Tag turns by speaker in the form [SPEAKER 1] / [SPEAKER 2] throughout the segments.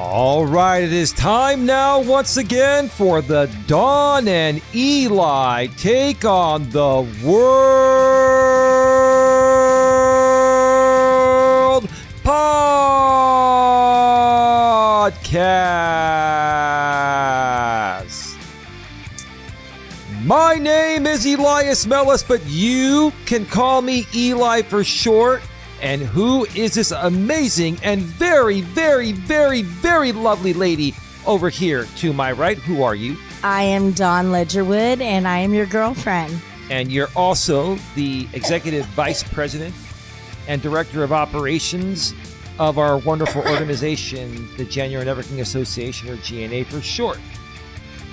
[SPEAKER 1] All right, it is time now once again for the Dawn and Eli Take on the World podcast. My name is Elias Mellis, but you can call me Eli for short. And who is this amazing and very, very, very, very lovely lady over here to my right? Who are you?
[SPEAKER 2] I am Dawn Ledgerwood, and I am your girlfriend.
[SPEAKER 1] And you're also the Executive Vice President and Director of Operations of our wonderful organization, the January Networking Association, or GNA for short.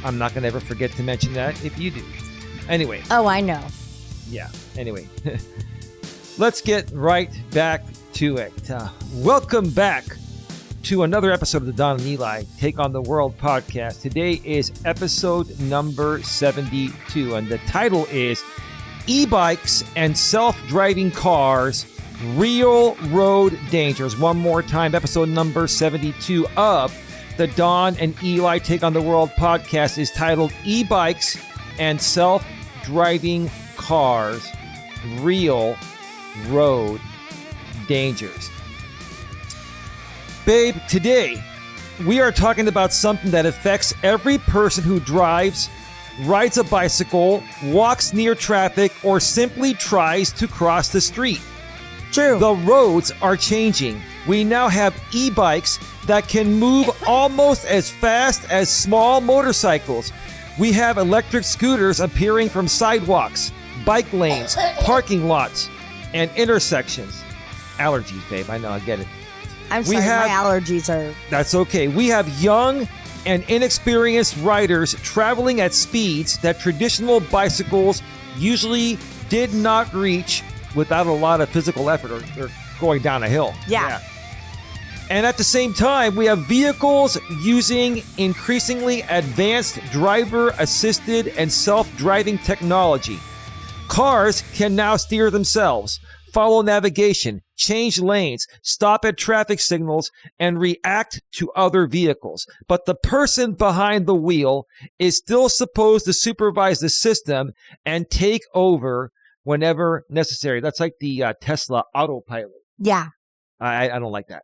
[SPEAKER 1] I'm not going to ever forget to mention that if you do. Anyway.
[SPEAKER 2] Oh, I know.
[SPEAKER 1] Yeah, anyway. Let's get right back to it. Welcome back to another episode of the Don and Eli Take on the World podcast. Today is episode number 72, and the title is E-Bikes and Self-Driving Cars, Real Road Dangers. One more time, episode number 72 of the Don and Eli Take on the World podcast is titled E-Bikes and Self-Driving Cars, Real Road Dangers. Babe, today we are talking about something that affects every person who drives, rides a bicycle, walks near traffic, or simply tries to cross the street.
[SPEAKER 2] True.
[SPEAKER 1] The roads are changing. We now have e-bikes that can move almost as fast as small motorcycles. We have electric scooters appearing from sidewalks, bike lanes, parking lots, and intersections. Allergies, babe. I know, I get it.
[SPEAKER 2] I'm sorry, my allergies are...
[SPEAKER 1] That's okay. We have young and inexperienced riders traveling at speeds that traditional bicycles usually did not reach without a lot of physical effort or going down a hill.
[SPEAKER 2] Yeah.
[SPEAKER 1] And at the same time, we have vehicles using increasingly advanced driver-assisted and self-driving technology. Cars can now steer themselves, follow navigation, change lanes, stop at traffic signals, and react to other vehicles. But the person behind the wheel is still supposed to supervise the system and take over whenever necessary. That's like the Tesla autopilot.
[SPEAKER 2] Yeah.
[SPEAKER 1] I don't like that.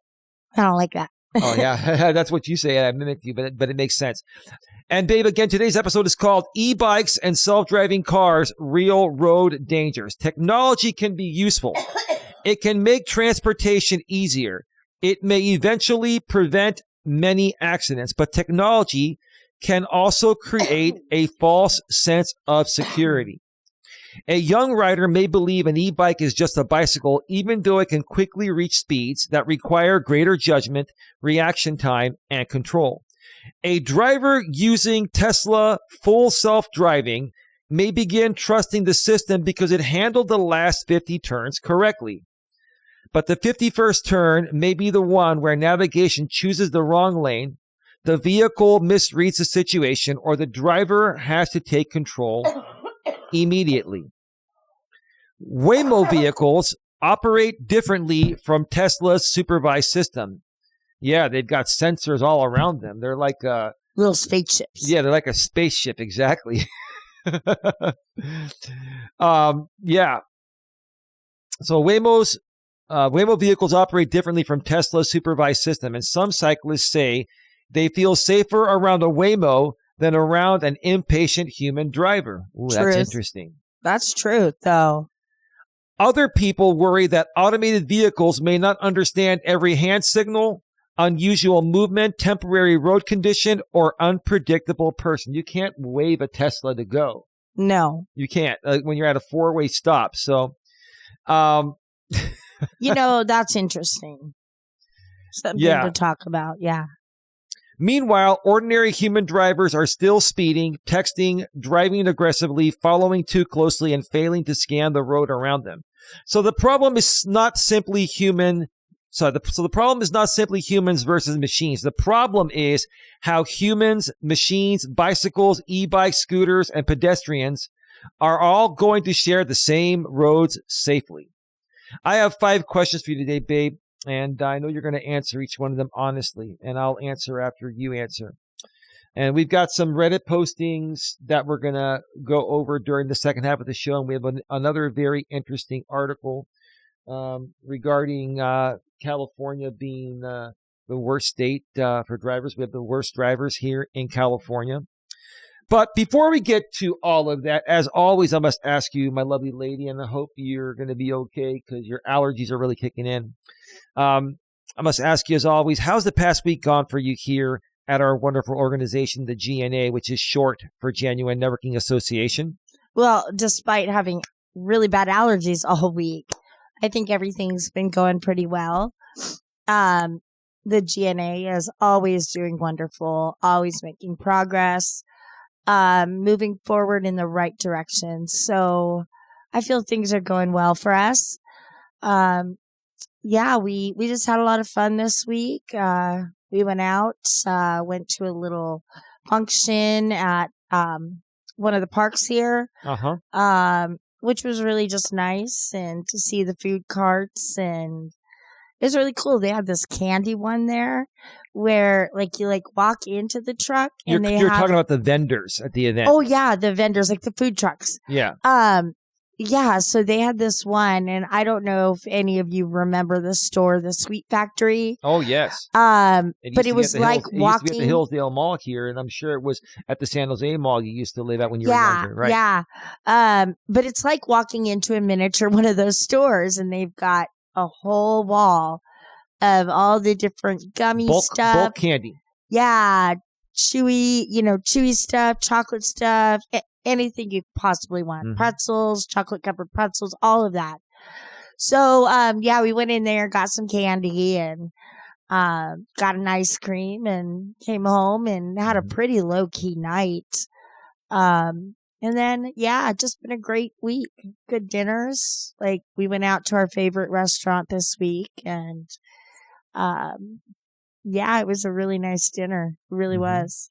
[SPEAKER 2] I don't like that.
[SPEAKER 1] Oh, yeah. That's what you say. I mimicked you, but it makes sense. And babe, again, today's episode is called E-Bikes and Self-Driving Cars, Real Road Dangers. Technology can be useful. It can make transportation easier. It may eventually prevent many accidents, but technology can also create a false sense of security. A young rider may believe an e-bike is just a bicycle, even though it can quickly reach speeds that require greater judgment, reaction time, and control. A driver using Tesla full self-driving may begin trusting the system because it handled the last 50 turns correctly. But the 51st turn may be the one where navigation chooses the wrong lane, the vehicle misreads the situation, or the driver has to take control immediately. Waymo vehicles operate differently from Tesla's supervised system. Yeah, they've got sensors all around them. They're like
[SPEAKER 2] little spaceships.
[SPEAKER 1] Yeah, they're like a spaceship, exactly. Yeah. So Waymo vehicles operate differently from Tesla's supervised system, and some cyclists say they feel safer around a Waymo than around an impatient human driver. Ooh, that's interesting.
[SPEAKER 2] That's true, though.
[SPEAKER 1] Other people worry that automated vehicles may not understand every hand signal, unusual movement, temporary road condition, or unpredictable person. You can't wave a Tesla to go.
[SPEAKER 2] No.
[SPEAKER 1] You can't when you're at a four-way stop. So,
[SPEAKER 2] that's interesting. Something to talk about, yeah.
[SPEAKER 1] Meanwhile, ordinary human drivers are still speeding, texting, driving aggressively, following too closely, and failing to scan the road around them. So the problem is not simply human. So the problem is not simply humans versus machines. The problem is how humans, machines, bicycles, e-bikes, scooters, and pedestrians are all going to share the same roads safely. I have 5 questions for you today, babe. And I know you're going to answer each one of them honestly, and I'll answer after you answer. And we've got some Reddit postings that we're going to go over during the second half of the show. And we have another very interesting article regarding California being the worst state for drivers. We have the worst drivers here in California. But before we get to all of that, as always, I must ask you, my lovely lady, and I hope you're going to be okay because your allergies are really kicking in. I must ask you, as always, how's the past week gone for you here at our wonderful organization, the GNA, which is short for Genuine Networking Association?
[SPEAKER 2] Well, despite having really bad allergies all week, I think everything's been going pretty well. The GNA is always doing wonderful, always making progress, moving forward in the right direction. So I feel things are going well for us. Yeah, we just had a lot of fun this week. We went out, went to a little function at one of the parks here, which was really just nice, and to see the food carts, and it was really cool. They had this candy one there where you walk into the truck and
[SPEAKER 1] you're talking about the vendors at the event.
[SPEAKER 2] Oh yeah, the vendors, like the food trucks.
[SPEAKER 1] Yeah.
[SPEAKER 2] Yeah, so they had this one, and I don't know if any of you remember the store, the Sweet Factory.
[SPEAKER 1] Oh, yes.
[SPEAKER 2] But it was like walking.
[SPEAKER 1] It used to be at the Hillsdale Mall here, and I'm sure it was at the San Jose Mall you used to live at when you were younger, right?
[SPEAKER 2] Yeah. But it's like walking into a miniature one of those stores, and they've got a whole wall of all the different gummy stuff.
[SPEAKER 1] Bulk candy.
[SPEAKER 2] Yeah. Chewy stuff, chocolate stuff, anything you possibly want. Mm-hmm. Pretzels, chocolate covered pretzels, all of that. So, we went in there, got some candy, and got an ice cream, and came home and had a pretty low key night. And then, just been a great week. Good dinners. Like, we went out to our favorite restaurant this week, and it was a really nice dinner. It really was.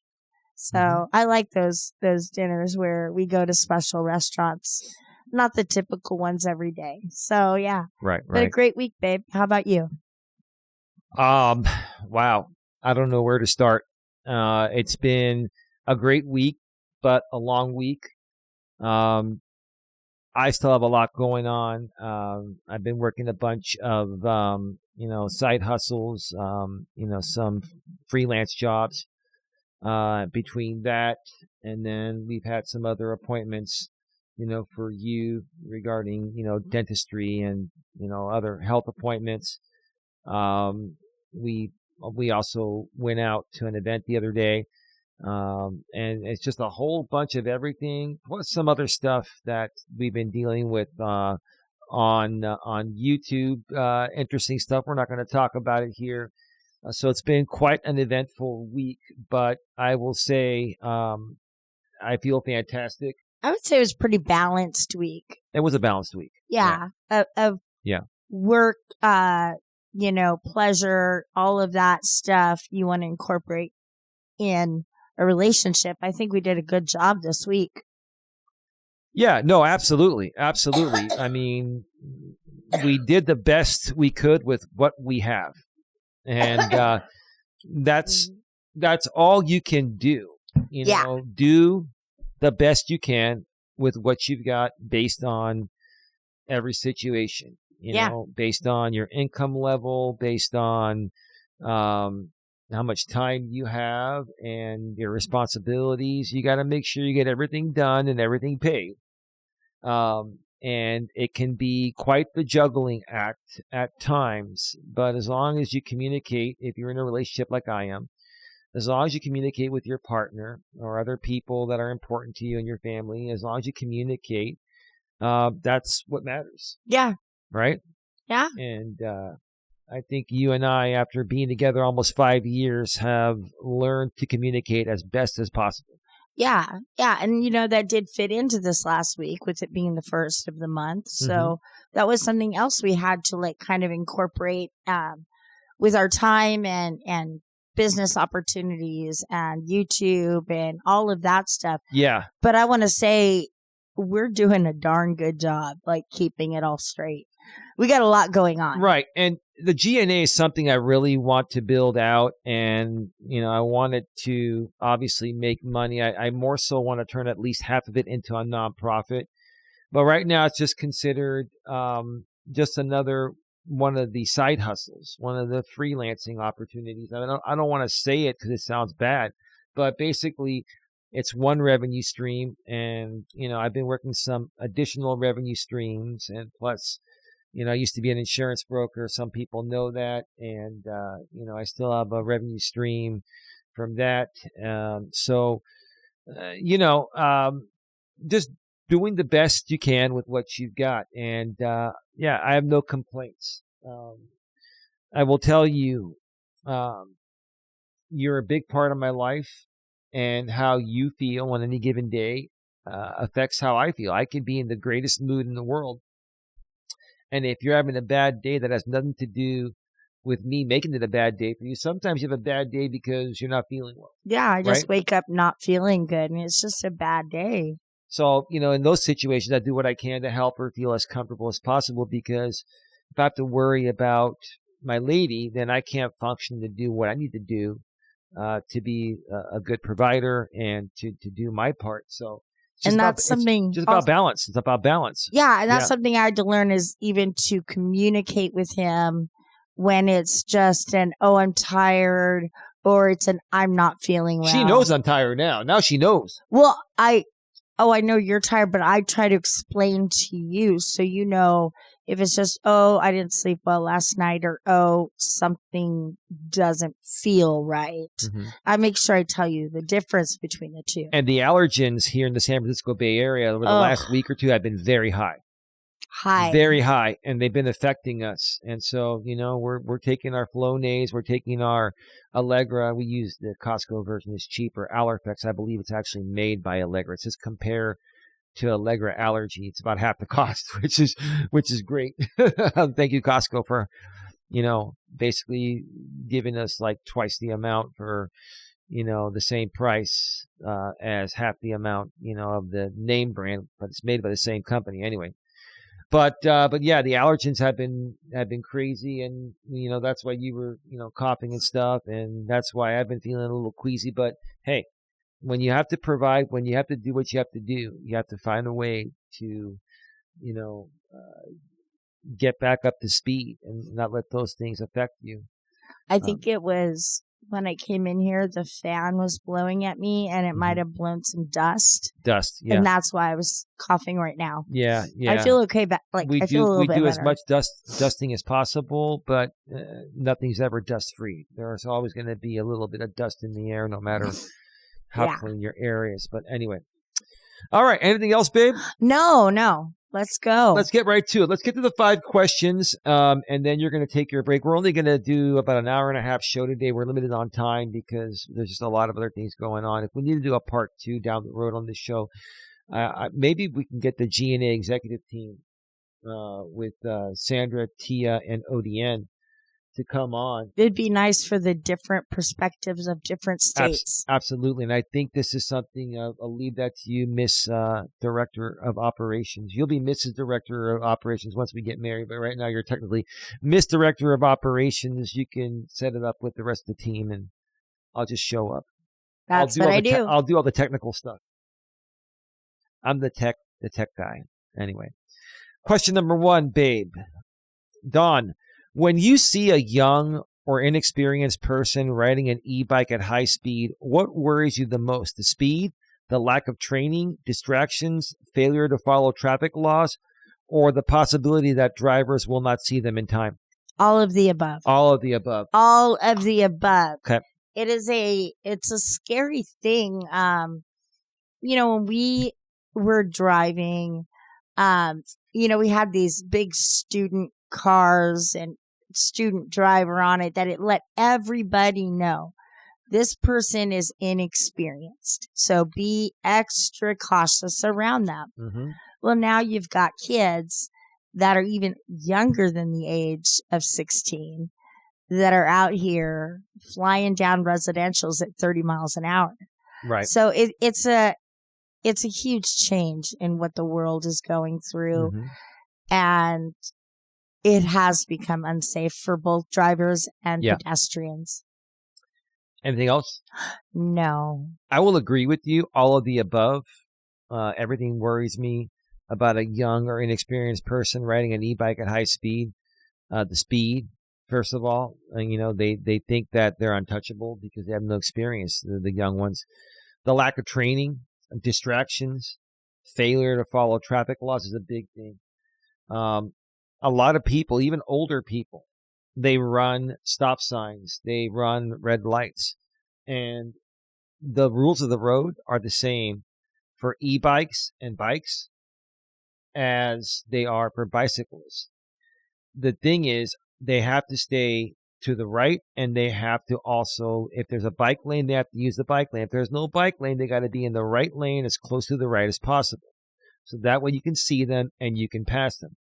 [SPEAKER 2] So I like those dinners where we go to special restaurants, not the typical ones every day. So yeah,
[SPEAKER 1] right.
[SPEAKER 2] Been a great week, babe. How about you?
[SPEAKER 1] Wow. I don't know where to start. It's been a great week, but a long week. I still have a lot going on. I've been working a bunch of side hustles. Some freelance jobs. Between that, and then we've had some other appointments, for you regarding, dentistry and, other health appointments. We also went out to an event the other day, and it's just a whole bunch of everything, plus some other stuff that we've been dealing with, on YouTube, interesting stuff. We're not going to talk about it here. So it's been quite an eventful week, but I will say I feel fantastic.
[SPEAKER 2] I would say it was a pretty balanced week.
[SPEAKER 1] It was a balanced week.
[SPEAKER 2] Yeah. Of work, pleasure, all of that stuff you want to incorporate in a relationship. I think we did a good job this week.
[SPEAKER 1] Yeah, no, absolutely. Absolutely. I mean, we did the best we could with what we have. And that's all you can do. Do the best you can with what you've got based on every situation. Based on your income level, based on how much time you have and your responsibilities. You got to make sure you get everything done and everything paid. And it can be quite the juggling act at times. But as long as you communicate, if you're in a relationship like I am, as long as you communicate with your partner or other people that are important to you and your family, as long as you communicate, that's what matters.
[SPEAKER 2] Yeah.
[SPEAKER 1] Right?
[SPEAKER 2] Yeah.
[SPEAKER 1] And I think you and I, after being together almost 5 years, have learned to communicate as best as possible.
[SPEAKER 2] Yeah. And, that did fit into this last week with it being the first of the month. So that was something else we had to kind of incorporate with our time and business opportunities and YouTube and all of that stuff.
[SPEAKER 1] Yeah.
[SPEAKER 2] But I want to say we're doing a darn good job, keeping it all straight. We got a lot going on.
[SPEAKER 1] Right. And the GNA is something I really want to build out. And, I want it to obviously make money. I more so want to turn at least half of it into a nonprofit. But right now it's just considered just another one of the side hustles, one of the freelancing opportunities. I don't want to say it because it sounds bad, but basically it's one revenue stream. And, I've been working some additional revenue streams, and plus, I used to be an insurance broker. Some people know that. And, I still have a revenue stream from that. Just doing the best you can with what you've got. And, I have no complaints. I will tell you, you're a big part of my life, and how you feel on any given day, affects how I feel. I could be in the greatest mood in the world, and if you're having a bad day, that has nothing to do with me making it a bad day for you. Sometimes you have a bad day because you're not feeling well.
[SPEAKER 2] Yeah, I just
[SPEAKER 1] right?
[SPEAKER 2] wake up not feeling good, and it's just a bad day.
[SPEAKER 1] So, in those situations, I do what I can to help her feel as comfortable as possible, because if I have to worry about my lady, then I can't function to do what I need to do to be a good provider and to do my part. So,
[SPEAKER 2] and that's something
[SPEAKER 1] just about balance. It's about balance.
[SPEAKER 2] Yeah, and that's something I had to learn, is even to communicate with him when it's just I'm tired, or it's I'm not feeling well.
[SPEAKER 1] She knows I'm tired now. Now she knows.
[SPEAKER 2] Well, I know you're tired, but I try to explain to you so if it's just, I didn't sleep well last night, or something doesn't feel right.
[SPEAKER 1] Mm-hmm.
[SPEAKER 2] I make sure I tell you the difference between the two.
[SPEAKER 1] And the allergens here in the San Francisco Bay Area over the last week or two have been very high. Very high, and they've been affecting us. And so, we're taking our Flonase, we're taking our Allegra. We use the Costco version; it's cheaper. Allerfex, I believe it's actually made by Allegra. It says compare to Allegra Allergy. It's about half the cost, which is great. Thank you, Costco, for basically giving us like twice the amount for the same price as half the amount of the name brand, but it's made by the same company anyway. But yeah, the allergens have been crazy, and that's why you were coughing and stuff, and that's why I've been feeling a little queasy. But hey, when you have to provide, when you have to do what you have to do, you have to find a way to get back up to speed and not let those things affect you.
[SPEAKER 2] I think it was when I came in here, the fan was blowing at me, and it might have blown some dust.
[SPEAKER 1] Yeah.
[SPEAKER 2] And that's why I was coughing right now.
[SPEAKER 1] Yeah.
[SPEAKER 2] I feel okay, but I feel a little bit better.
[SPEAKER 1] We do as much dusting as possible, but nothing's ever dust free. There's always going to be a little bit of dust in the air, no matter how clean your area is. But anyway. All right. Anything else, babe?
[SPEAKER 2] No. Let's go.
[SPEAKER 1] Let's get right to it. Let's get to the 5 questions, and then you're going to take your break. We're only going to do about an hour and a half show today. We're limited on time because there's just a lot of other things going on. If we need to do a part 2 down the road on this show, maybe we can get the GNA executive team with Sandra, Tia, and ODN to come on.
[SPEAKER 2] It'd be nice for the different perspectives of different states.
[SPEAKER 1] Absolutely. And I think this is something, I'll leave that to you, Miss Director of Operations. You'll be Mrs. Director of Operations once we get married, but right now you're technically Miss Director of Operations. You can set it up with the rest of the team, and I'll just show up.
[SPEAKER 2] That's what I do.
[SPEAKER 1] I'll do all the technical stuff. I'm the tech guy. Anyway, question number 1, babe. Dawn. When you see a young or inexperienced person riding an e-bike at high speed, what worries you the most? The speed, the lack of training, distractions, failure to follow traffic laws, or the possibility that drivers will not see them in time?
[SPEAKER 2] All of the above.
[SPEAKER 1] All of the above.
[SPEAKER 2] All of the above.
[SPEAKER 1] Okay.
[SPEAKER 2] It's a scary thing. When we were driving, we had these big student cars and student driver on it, that it let everybody know this person is inexperienced. So be extra cautious around them. Mm-hmm. Well, now you've got kids that are even younger than the age of 16 that are out here flying down residentials at 30 miles an hour.
[SPEAKER 1] Right.
[SPEAKER 2] So it's a huge change in what the world is going through. Mm-hmm. And it has become unsafe for both drivers and
[SPEAKER 1] Yeah.
[SPEAKER 2] pedestrians.
[SPEAKER 1] Anything else?
[SPEAKER 2] No.
[SPEAKER 1] I will agree with you. All of the above. Everything worries me about a young or inexperienced person riding an e-bike at high speed. The speed, first of all, they think that they're untouchable because they have no experience. The young ones, the lack of training, distractions, failure to follow traffic laws is a big thing. A lot of people, even older people, they run stop signs, they run red lights, and the rules of the road are the same for e-bikes and bikes as they are for bicyclists. The thing is, they have to stay to the right, and they have to also, if there's a bike lane, they have to use the bike lane. If there's no bike lane, they got to be in the right lane as close to the right as possible. So that way you can see them and you can pass them.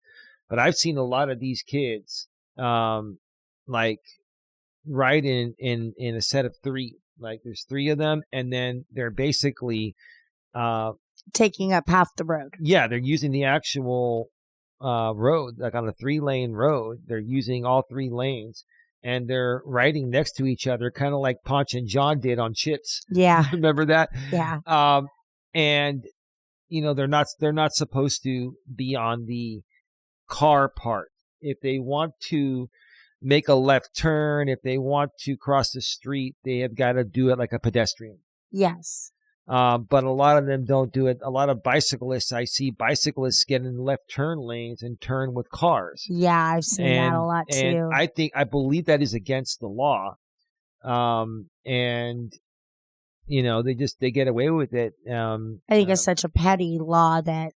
[SPEAKER 1] But I've seen a lot of these kids, like ride in a set of three. Like there's three of them, and then they're basically
[SPEAKER 2] taking up half the road.
[SPEAKER 1] Yeah, they're using the actual road, like on a 3-lane road. They're using all 3 lanes, and they're riding next to each other, kind of like Ponch and John did on Chips.
[SPEAKER 2] Yeah,
[SPEAKER 1] remember that?
[SPEAKER 2] Yeah.
[SPEAKER 1] And they're not supposed to be on the car part. If they want to make a left turn, if they want to cross the street, they have got to do it like a pedestrian.
[SPEAKER 2] Yes.
[SPEAKER 1] But a lot of them don't do it. A lot of bicyclists, I see bicyclists get in left turn lanes and turn with cars.
[SPEAKER 2] Yeah, I've seen that a lot too.
[SPEAKER 1] And I believe that is against the law. And they get away with it.
[SPEAKER 2] I think it's such a petty law that,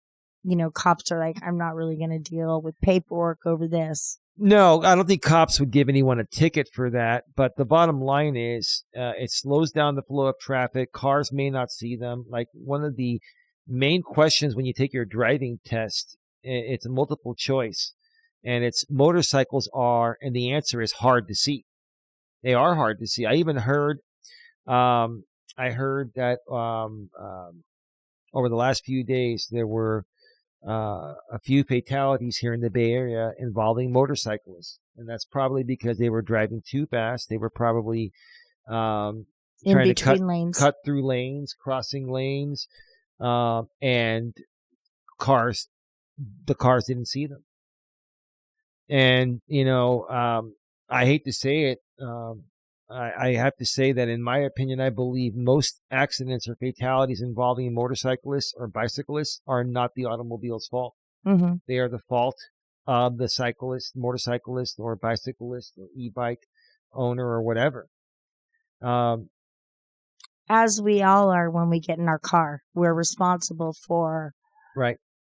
[SPEAKER 2] cops are like, I'm not really going to deal with paperwork over this.
[SPEAKER 1] No, I don't think cops would give anyone a ticket for that. But the bottom line is it slows down the flow of traffic. Cars may not see them. Like one of the main questions when you take your driving test, it's a multiple choice. And it's motorcycles are, and the answer is hard to see. They are hard to see. I even heard, that over the last few days, there were a few fatalities here in the Bay Area involving motorcyclists. And that's probably because they were driving too fast. They were probably trying to cut through lanes, crossing lanes, and the cars didn't see them. And, I hate to say it, I have to say that in my opinion, I believe most accidents or fatalities involving motorcyclists or bicyclists are not the automobile's fault.
[SPEAKER 2] Mm-hmm.
[SPEAKER 1] They are the fault of the cyclist, motorcyclist, or bicyclist, or e-bike owner, or whatever.
[SPEAKER 2] As we all are when we get in our car, we're responsible for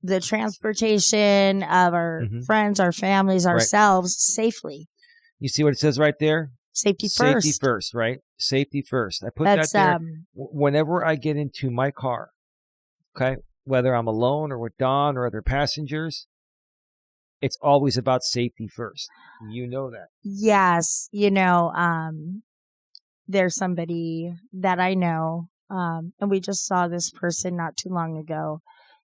[SPEAKER 2] the transportation of our friends, our families, ourselves safely.
[SPEAKER 1] You see what it says right there?
[SPEAKER 2] Safety first.
[SPEAKER 1] Safety first, right? Safety first. I put that there. Whenever I get into my car, okay, whether I'm alone or with Don or other passengers, it's always about safety first. You know that.
[SPEAKER 2] Yes. There's somebody that I know, and we just saw this person not too long ago,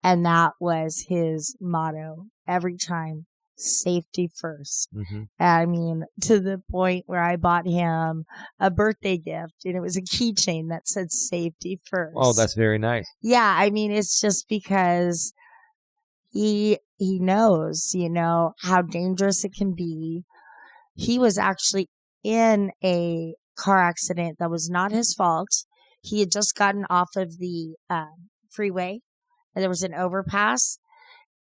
[SPEAKER 2] and that was his motto every time. Safety first.
[SPEAKER 1] Mm-hmm.
[SPEAKER 2] I mean, to the point where I bought him a birthday gift, and it was a keychain that said safety first.
[SPEAKER 1] Oh, that's very nice.
[SPEAKER 2] Yeah, I mean, it's just because he knows, how dangerous it can be. He was actually in a car accident that was not his fault. He had just gotten off of the freeway, and there was an overpass,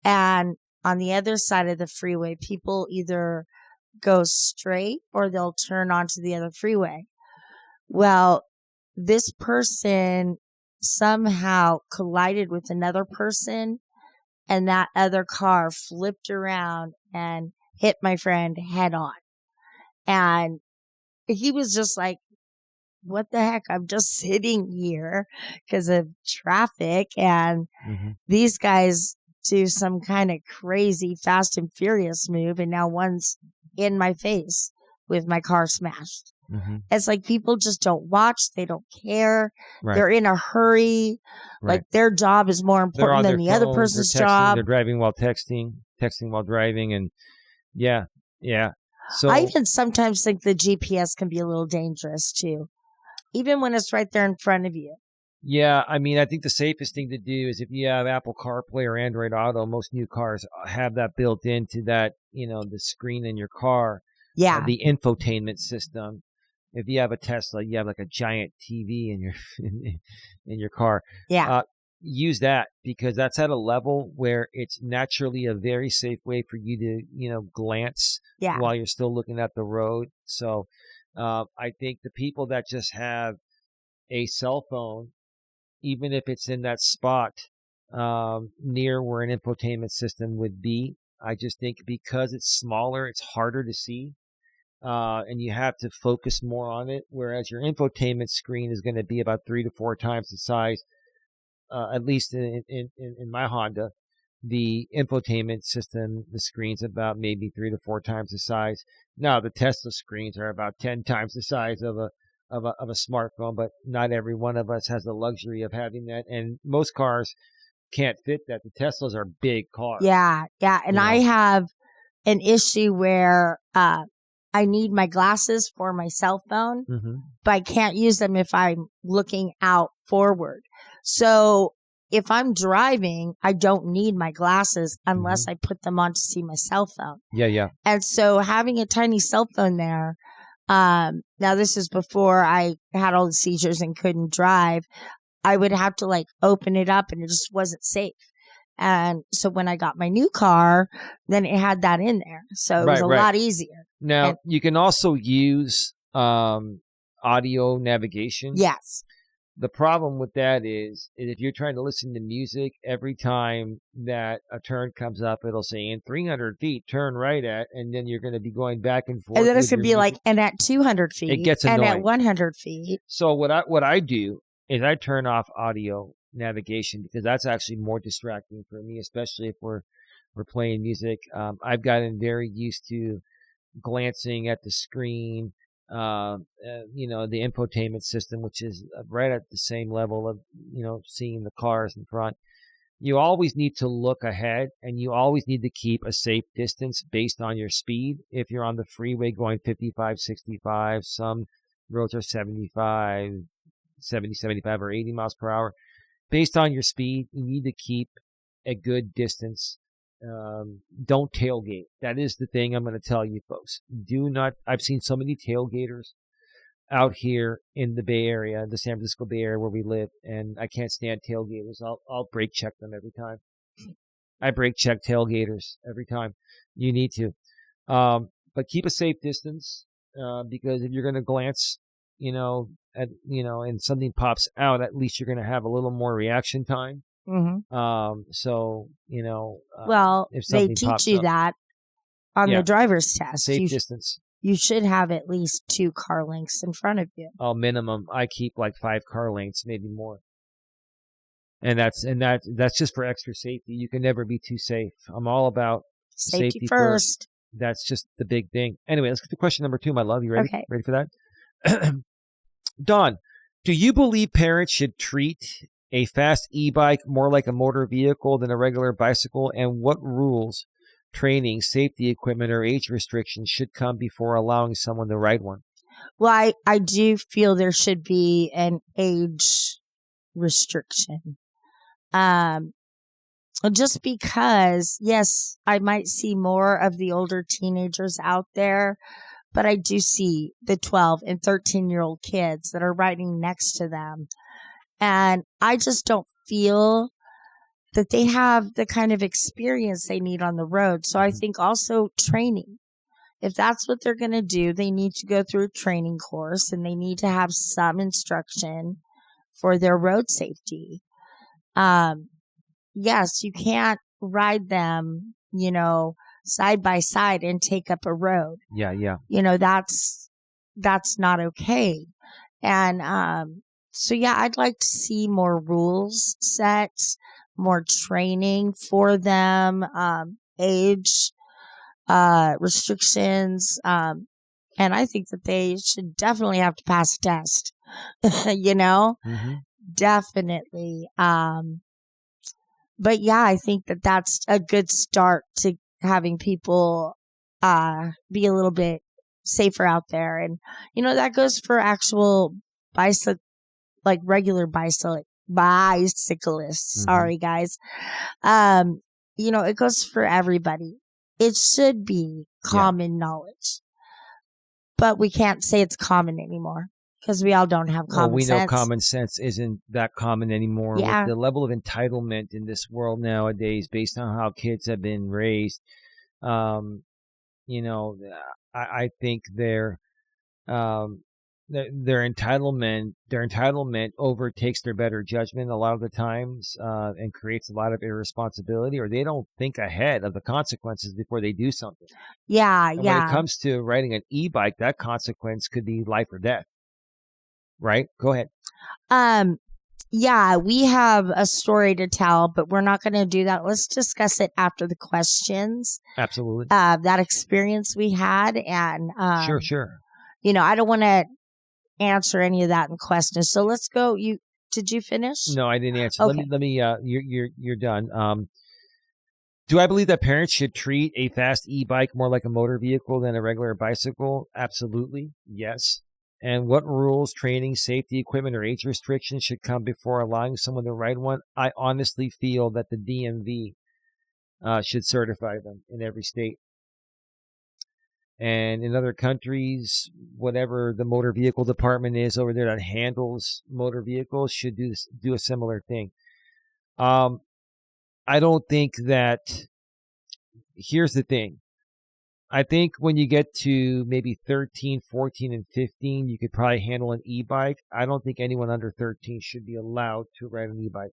[SPEAKER 2] and on the other side of the freeway, people either go straight or they'll turn onto the other freeway. Well, this person somehow collided with another person, and that other car flipped around and hit my friend head on. And he was just like, what the heck? I'm just sitting here because of traffic, and these guys do some kind of crazy Fast and Furious move, and now one's in my face with my car smashed.
[SPEAKER 1] Mm-hmm.
[SPEAKER 2] It's like people just don't watch. They don't care.
[SPEAKER 1] Right.
[SPEAKER 2] They're in a hurry.
[SPEAKER 1] Right.
[SPEAKER 2] Like their job is more important than the other person's job.
[SPEAKER 1] They're driving while texting while driving. And Yeah. Yeah. So
[SPEAKER 2] I even sometimes think the GPS can be a little dangerous too, even when it's right there in front of you.
[SPEAKER 1] yeah, I mean, I think the safest thing to do is if you have Apple CarPlay or Android Auto, most new cars have that built into that, the screen in your car,
[SPEAKER 2] Yeah.
[SPEAKER 1] the infotainment system. If you have a Tesla, you have like a giant TV in your in your car.
[SPEAKER 2] Yeah.
[SPEAKER 1] Use that because that's at a level where it's naturally a very safe way for you to, glance
[SPEAKER 2] Yeah.
[SPEAKER 1] while you're still looking at the road. So I think the people that just have a cell phone, even if it's in that spot near where an infotainment system would be, I just think because it's smaller, it's harder to see. And you have to focus more on it, whereas your infotainment screen is going to be about 3 to 4 times the size, at least in my Honda. The infotainment system, the screen's about maybe 3 to 4 times the size. Now, the Tesla screens are about 10 times the size of a smartphone, but not every one of us has the luxury of having that. And most cars can't fit that. The Teslas are big cars.
[SPEAKER 2] Yeah. Yeah. And I have an issue where I need my glasses for my cell phone, but I can't use them if I'm looking out forward. So if I'm driving, I don't need my glasses unless I put them on to see my cell phone.
[SPEAKER 1] Yeah, yeah.
[SPEAKER 2] And so having a tiny cell phone there, now this is before I had all the seizures and couldn't drive, I would have to like open it up and it just wasn't safe. And so when I got my new car, then it had that in there. So it was a lot easier.
[SPEAKER 1] Now, you can also use audio navigation.
[SPEAKER 2] Yes.
[SPEAKER 1] The problem with that is if you're trying to listen to music, every time that a turn comes up, it'll say in 300 feet, turn right at, and then you're going to be going back and forth.
[SPEAKER 2] And then it's going to be like, and at 200 feet.
[SPEAKER 1] It gets annoying.
[SPEAKER 2] And at 100 feet.
[SPEAKER 1] So what I do is I turn off audio navigation because that's actually more distracting for me, especially if we're playing music. I've gotten very used to glancing at the screen, the infotainment system, which is right at the same level of, seeing the cars in front. You always need to look ahead and you always need to keep a safe distance based on your speed. If you're on the freeway going 55, 65, some roads are 75, 70, 75 or 80 miles per hour. Based on your speed, you need to keep a good distance. Don't tailgate. That is the thing I'm going to tell you folks. Do not. I've seen so many tailgaters out here in the Bay Area, the San Francisco Bay Area where we live, and I can't stand tailgaters. I'll brake check them every time. I brake check tailgaters every time. You need to. But keep a safe distance, because if you're going to glance, and something pops out, at least you're going to have a little more reaction time. So,
[SPEAKER 2] well,
[SPEAKER 1] if
[SPEAKER 2] they teach you that on the driver's test.
[SPEAKER 1] Safe distance.
[SPEAKER 2] You should have at least 2 car lengths in front of you.
[SPEAKER 1] Oh, minimum. I keep like 5 car lengths, maybe more. And that's just for extra safety. You can never be too safe. I'm all about safety first. That's just the big thing. Anyway, let's get to question number 2, my love. You ready?
[SPEAKER 2] Okay.
[SPEAKER 1] Ready for that? Dawn, do you believe parents should treat a fast e-bike more like a motor vehicle than a regular bicycle? And what rules, training, safety equipment, or age restrictions should come before allowing someone to ride one?
[SPEAKER 2] Well, I do feel there should be an age restriction. Just because, yes, I might see more of the older teenagers out there, but I do see the 12 and 13-year-old kids that are riding next to them. And I just don't feel that they have the kind of experience they need on the road. So I think also training. If that's what they're going to do, they need to go through a training course and they need to have some instruction for their road safety. Yes, you can't ride them, side by side and take up a road.
[SPEAKER 1] Yeah.
[SPEAKER 2] That's not okay. And, so yeah, I'd like to see more rules set, more training for them, age, restrictions. And I think that they should definitely have to pass a test, definitely. But yeah, I think that that's a good start to having people be a little bit safer out there. And, that goes for actual bicycle, like regular bicyclists. Sorry, guys. It goes for everybody. It should be common knowledge, but we can't say it's common anymore because we all don't have common sense.
[SPEAKER 1] We know common sense isn't that common anymore.
[SPEAKER 2] Yeah.
[SPEAKER 1] With the level of entitlement in this world nowadays, based on how kids have been raised, I think their entitlement overtakes their better judgment a lot of the times, and creates a lot of irresponsibility, or they don't think ahead of the consequences before they do something.
[SPEAKER 2] Yeah,
[SPEAKER 1] and when it comes to riding an e-bike, that consequence could be life or death. Right? Go ahead.
[SPEAKER 2] Yeah, we have a story to tell, but we're not going to do that. Let's discuss it after the questions.
[SPEAKER 1] Absolutely.
[SPEAKER 2] That experience we had, and
[SPEAKER 1] Sure.
[SPEAKER 2] I don't want to answer any of that in questions. So let's go. Did you finish?
[SPEAKER 1] No, I didn't answer.
[SPEAKER 2] Okay.
[SPEAKER 1] Let me. You're done. Do I believe that parents should treat a fast e-bike more like a motor vehicle than a regular bicycle? Absolutely, yes. And what rules, training, safety, equipment, or age restrictions should come before allowing someone to ride one? I honestly feel that the DMV should certify them in every state. And in other countries, whatever the motor vehicle department is over there that handles motor vehicles should do a similar thing. I don't think that. Here's the thing. I think when you get to maybe 13, 14, and 15, you could probably handle an e-bike. I don't think anyone under 13 should be allowed to ride an e-bike.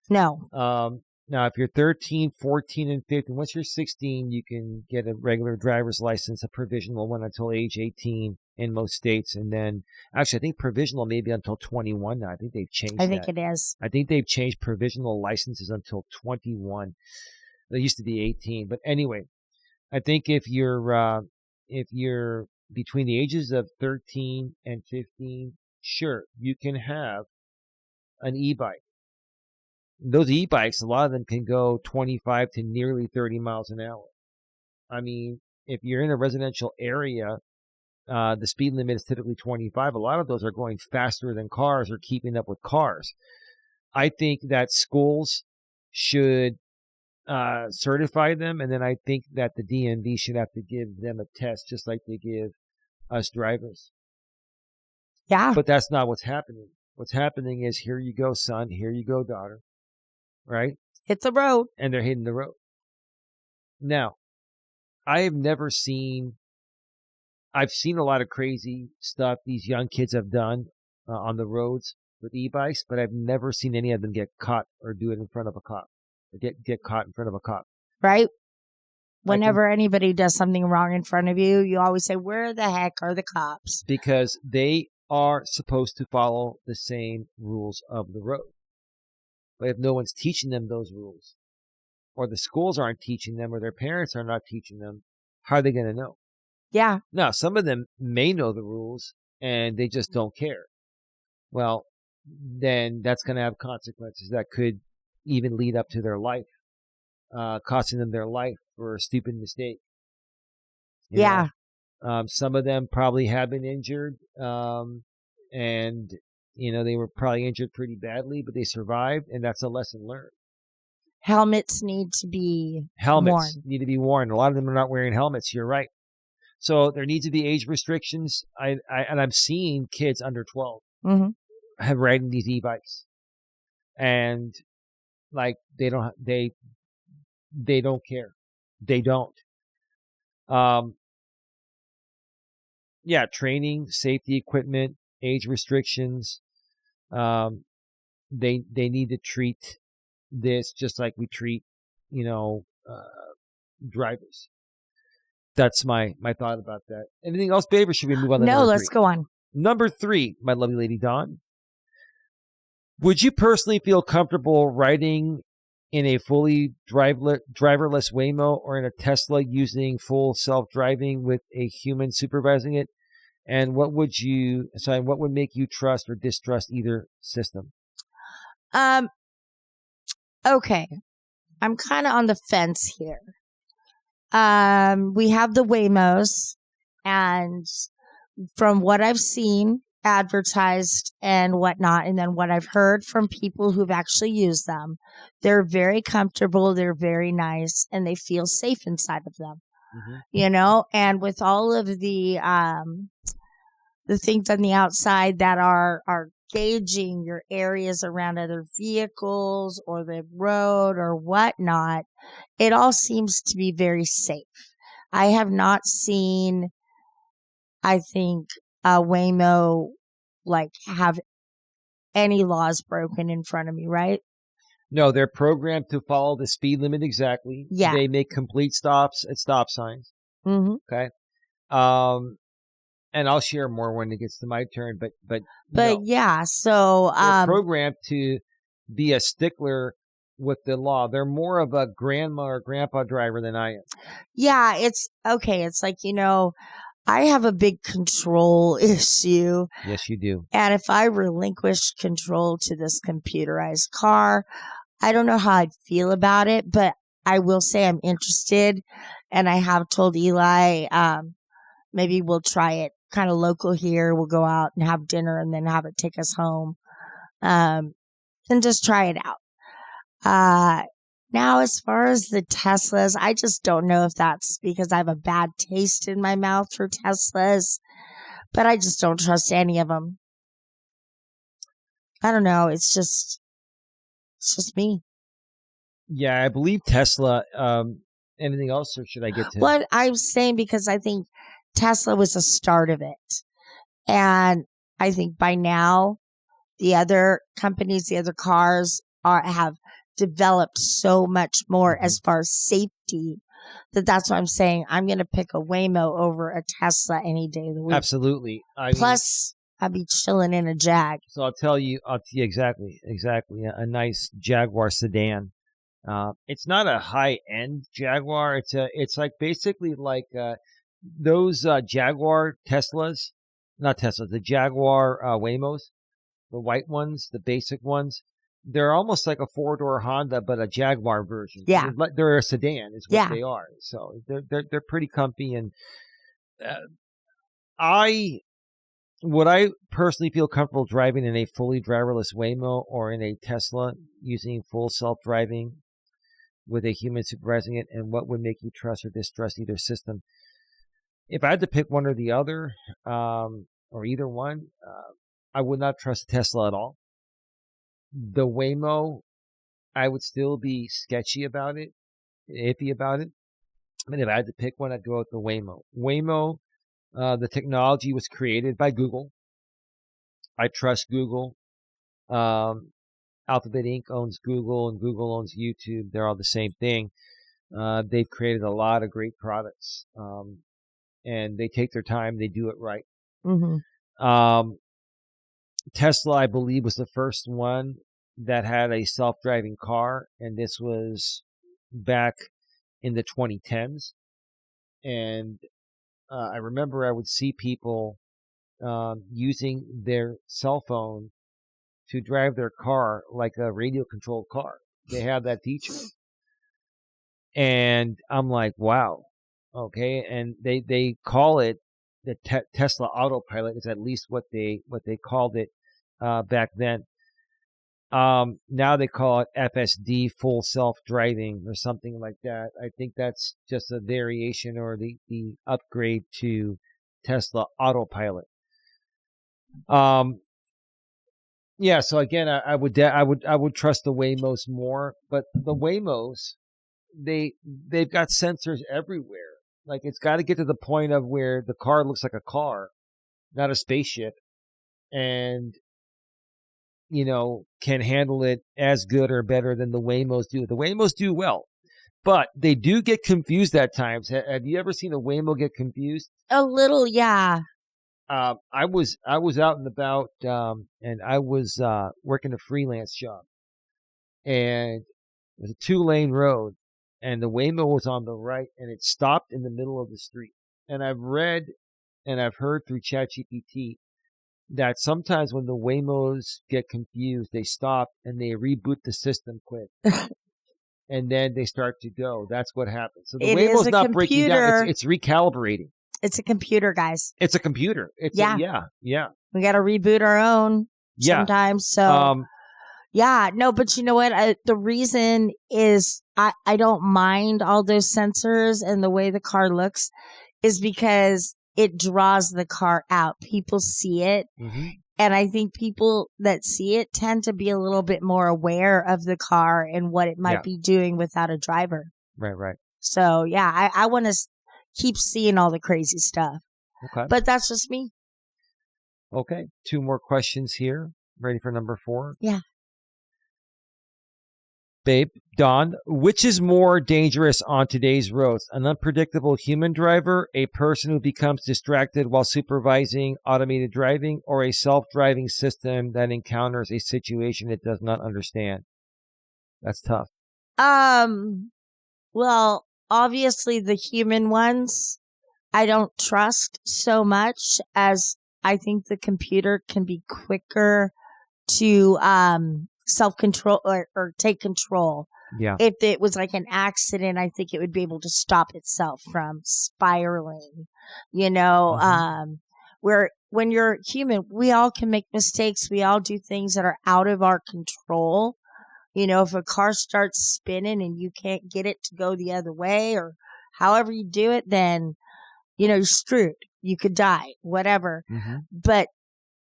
[SPEAKER 2] No.
[SPEAKER 1] Now, if you're 13, 14, and 15, once you're 16, you can get a regular driver's license, a provisional one until age 18 in most states. And then, actually, I think provisional may be until 21 now. I think they've changed that.
[SPEAKER 2] I think it is.
[SPEAKER 1] I think they've changed provisional licenses until 21. They used to be 18. But anyway, I think if you're between the ages of 13 and 15, sure, you can have an e-bike. Those e-bikes, a lot of them can go 25 to nearly 30 miles an hour. I mean, if you're in a residential area, the speed limit is typically 25. A lot of those are going faster than cars or keeping up with cars. I think that schools should certify them, and then I think that the DMV should have to give them a test just like they give us drivers.
[SPEAKER 2] Yeah.
[SPEAKER 1] But that's not what's happening. What's happening is, here you go, son, here you go, daughter. Right?
[SPEAKER 2] Hit the road.
[SPEAKER 1] And they're hitting the road. Now, I've seen a lot of crazy stuff these young kids have done on the roads with e-bikes, but I've never seen any of them get caught or do it in front of a cop. Or get caught in front of a cop.
[SPEAKER 2] Right? Whenever anybody does something wrong in front of you, you always say, where the heck are the cops?
[SPEAKER 1] Because they are supposed to follow the same rules of the road. But if no one's teaching them those rules, or the schools aren't teaching them, or their parents are not teaching them, how are they going to know?
[SPEAKER 2] Yeah.
[SPEAKER 1] Now, some of them may know the rules, and they just don't care. Well, then that's going to have consequences that could even lead up to their life, costing them their life for a stupid mistake.
[SPEAKER 2] Yeah.
[SPEAKER 1] Some of them probably have been injured, and they were probably injured pretty badly, but they survived, and that's a lesson learned.
[SPEAKER 2] Helmets need to be worn.
[SPEAKER 1] A lot of them are not wearing helmets. You're right. So there needs to be age restrictions. And I'm seeing kids under 12 have riding these e-bikes, and like they don't care. They don't. Yeah, training, safety equipment, age restrictions. They need to treat this just like we treat, drivers. That's my thought about that. Anything else, babe, or should we move on to number 3?
[SPEAKER 2] No, let's go on.
[SPEAKER 1] Number 3, my lovely lady Dawn. Would you personally feel comfortable riding in a fully driverless Waymo or in a Tesla using full self-driving with a human supervising it? And what would make you trust or distrust either system?
[SPEAKER 2] Okay. I'm kind of on the fence here. We have the Waymos, and from what I've seen advertised and whatnot, and then what I've heard from people who've actually used them, they're very comfortable, they're very nice, and they feel safe inside of them. And with all of the things on the outside that are gauging your areas around other vehicles or the road or whatnot, it all seems to be very safe. I have not seen, I think, a Waymo have any laws broken in front of me, right?
[SPEAKER 1] No, they're programmed to follow the speed limit exactly.
[SPEAKER 2] Yeah.
[SPEAKER 1] They make complete stops at stop signs.
[SPEAKER 2] Mm-hmm.
[SPEAKER 1] Okay. And I'll share more when it gets to my turn, but no.
[SPEAKER 2] Yeah, so
[SPEAKER 1] they're programmed to be a stickler with the law. They're more of a grandma or grandpa driver than I am.
[SPEAKER 2] Yeah, it's okay. It's like, I have a big control issue.
[SPEAKER 1] Yes, you do.
[SPEAKER 2] And if I relinquish control to this computerized car, I don't know how I'd feel about it, but I will say I'm interested. And I have told Eli, maybe we'll try it kind of local here. We'll go out and have dinner and then have it take us home. And just try it out. Now, as far as the Teslas, I just don't know if that's because I have a bad taste in my mouth for Teslas, but I just don't trust any of them. I don't know. It's just me.
[SPEAKER 1] Yeah, I believe Tesla. Anything else, or should I get to?
[SPEAKER 2] Well, I'm saying because I think Tesla was the start of it. And I think by now, the other companies, the other cars have developed so much more as far as safety that's what I'm saying. I'm going to pick a Waymo over a Tesla any day of the week.
[SPEAKER 1] Absolutely.
[SPEAKER 2] Plus, I'll be chilling in a Jag.
[SPEAKER 1] So I'll tell you exactly. A nice Jaguar sedan. It's not a high-end Jaguar. It's like basically like those Jaguar Teslas, not Teslas, the Jaguar Waymos, the white ones, the basic ones. They're almost like a four-door Honda, but a Jaguar version.
[SPEAKER 2] Yeah,
[SPEAKER 1] they're a sedan, is what they are. So they're pretty comfy, and would I personally feel comfortable driving in a fully driverless Waymo or in a Tesla using full self-driving with a human supervising it, and what would make you trust or distrust either system? If I had to pick one or the other, or either one, I would not trust Tesla at all. The Waymo, I would still be sketchy about it, iffy about it. But if I had to pick one, I'd go with the Waymo. Waymo, the technology was created by Google. I trust Google. Alphabet Inc. owns Google, and Google owns YouTube. They're all the same thing. They've created a lot of great products, and they take their time. They do it right.
[SPEAKER 2] Mm-hmm.
[SPEAKER 1] Tesla, I believe, was the first one that had a self-driving car, and this was back in the 2010s. And I remember I would see people using their cell phone to drive their car like a radio-controlled car. They have that feature. And I'm like, wow. Okay. And they call it the Tesla Autopilot, is at least what they called it back then. Now they call it FSD, full self-driving, or something like that. I think that's just a variation or the upgrade to Tesla Autopilot. Yeah. So again, I would trust the Waymos more, but the Waymos, they've got sensors everywhere. Like, it's got to get to the point of where the car looks like a car, not a spaceship, and can handle it as good or better than the Waymos do. The Waymos do well, but they do get confused at times. Have you ever seen a Waymo get confused?
[SPEAKER 2] A little, yeah.
[SPEAKER 1] I was out and about, and I was working a freelance job, and it was a 2-lane road, and the Waymo was on the right, and it stopped in the middle of the street. And I've read and I've heard through ChatGPT that sometimes when the Waymos get confused, they stop and they reboot the system quick. and then they start to go. That's what happens. So the
[SPEAKER 2] It is
[SPEAKER 1] Waymo's
[SPEAKER 2] a
[SPEAKER 1] not breaking down.
[SPEAKER 2] computer.
[SPEAKER 1] It's recalibrating.
[SPEAKER 2] It's a computer, guys.
[SPEAKER 1] It's a computer. Yeah.
[SPEAKER 2] We got to reboot our own sometimes. So, but you know what? The reason is I don't mind all those sensors and the way the car looks is because it draws the car out. People see it.
[SPEAKER 1] Mm-hmm.
[SPEAKER 2] And I think people that see it tend to be a little bit more aware of the car and what it might be doing without a driver.
[SPEAKER 1] Right.
[SPEAKER 2] So, I want to keep seeing all the crazy stuff.
[SPEAKER 1] Okay.
[SPEAKER 2] But that's just me.
[SPEAKER 1] Okay. 2 more questions here. Ready for number 4?
[SPEAKER 2] Yeah.
[SPEAKER 1] Babe, Dawn, which is more dangerous on today's roads? An unpredictable human driver, a person who becomes distracted while supervising automated driving, or a self-driving system that encounters a situation it does not understand? That's tough.
[SPEAKER 2] Well, obviously the human ones I don't trust so much, as I think the computer can be quicker to self-control or take control.
[SPEAKER 1] Yeah.
[SPEAKER 2] If it was like an accident, I think it would be able to stop itself from spiraling, where when you're human, we all can make mistakes. We all do things that are out of our control. If a car starts spinning and you can't get it to go the other way or however you do it, then, you're screwed. You could die, whatever.
[SPEAKER 1] Mm-hmm.
[SPEAKER 2] But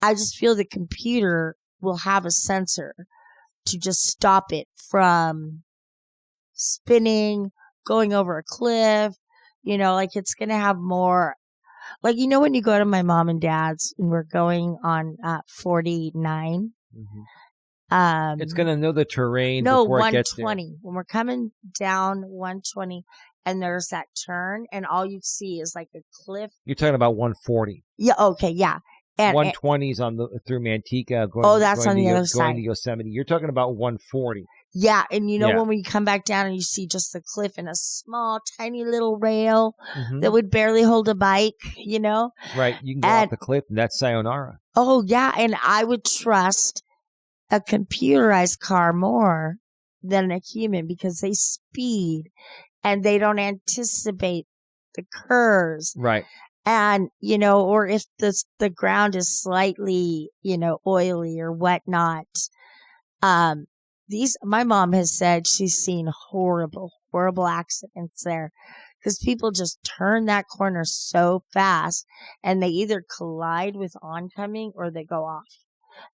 [SPEAKER 2] I just feel the computer will have a sensor to just stop it from spinning, going over a cliff, it's going to have more, when you go to my mom and dad's and we're going on 49,
[SPEAKER 1] it's going to know the terrain
[SPEAKER 2] no,
[SPEAKER 1] before it gets there.
[SPEAKER 2] 120. When we're coming down 120 and there's that turn and all you see is like a cliff.
[SPEAKER 1] You're talking about 140.
[SPEAKER 2] Yeah. Okay. Yeah. And
[SPEAKER 1] 120 is through Manteca.
[SPEAKER 2] That's on the other side.
[SPEAKER 1] Going to Yosemite. You're talking about 140.
[SPEAKER 2] Yeah. And when we come back down and you see just the cliff and a small, tiny little rail that would barely hold a bike,
[SPEAKER 1] Right. You can go off the cliff and that's sayonara.
[SPEAKER 2] Oh, yeah. And I would trust a computerized car more than a human because they speed and they don't anticipate the curves.
[SPEAKER 1] Right.
[SPEAKER 2] And, or if the ground is slightly, oily or whatnot. My mom has said she's seen horrible, horrible accidents there because people just turn that corner so fast and they either collide with oncoming or they go off.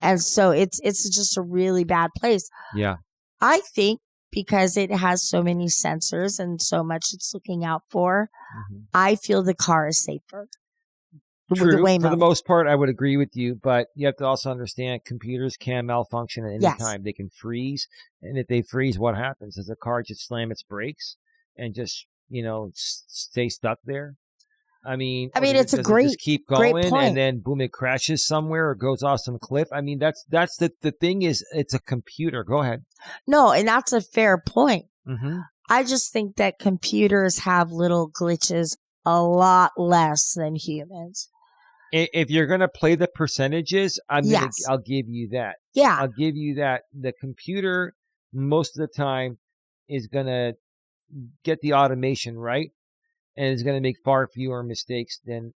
[SPEAKER 2] And so it's just a really bad place.
[SPEAKER 1] Yeah.
[SPEAKER 2] I think because it has so many sensors and so much it's looking out for, I feel the car is safer.
[SPEAKER 1] True. For the most part, I would agree with you, but you have to also understand computers can malfunction at any time. They can freeze, and if they freeze, what happens? Does the car just slam its brakes and just, stay stuck there? I mean,
[SPEAKER 2] it's a great,
[SPEAKER 1] just keep
[SPEAKER 2] great
[SPEAKER 1] going,
[SPEAKER 2] point.
[SPEAKER 1] and then boom, it crashes somewhere or goes off some cliff. I mean, that's the thing is, it's a computer. Go ahead.
[SPEAKER 2] No, and that's a fair point.
[SPEAKER 1] Mm-hmm.
[SPEAKER 2] I just think that computers have little glitches a lot less than humans.
[SPEAKER 1] If you're going to play the percentages, I'll give you that.
[SPEAKER 2] Yeah.
[SPEAKER 1] I'll give you that. The computer, most of the time, is going to get the automation right. And is going to make far fewer mistakes than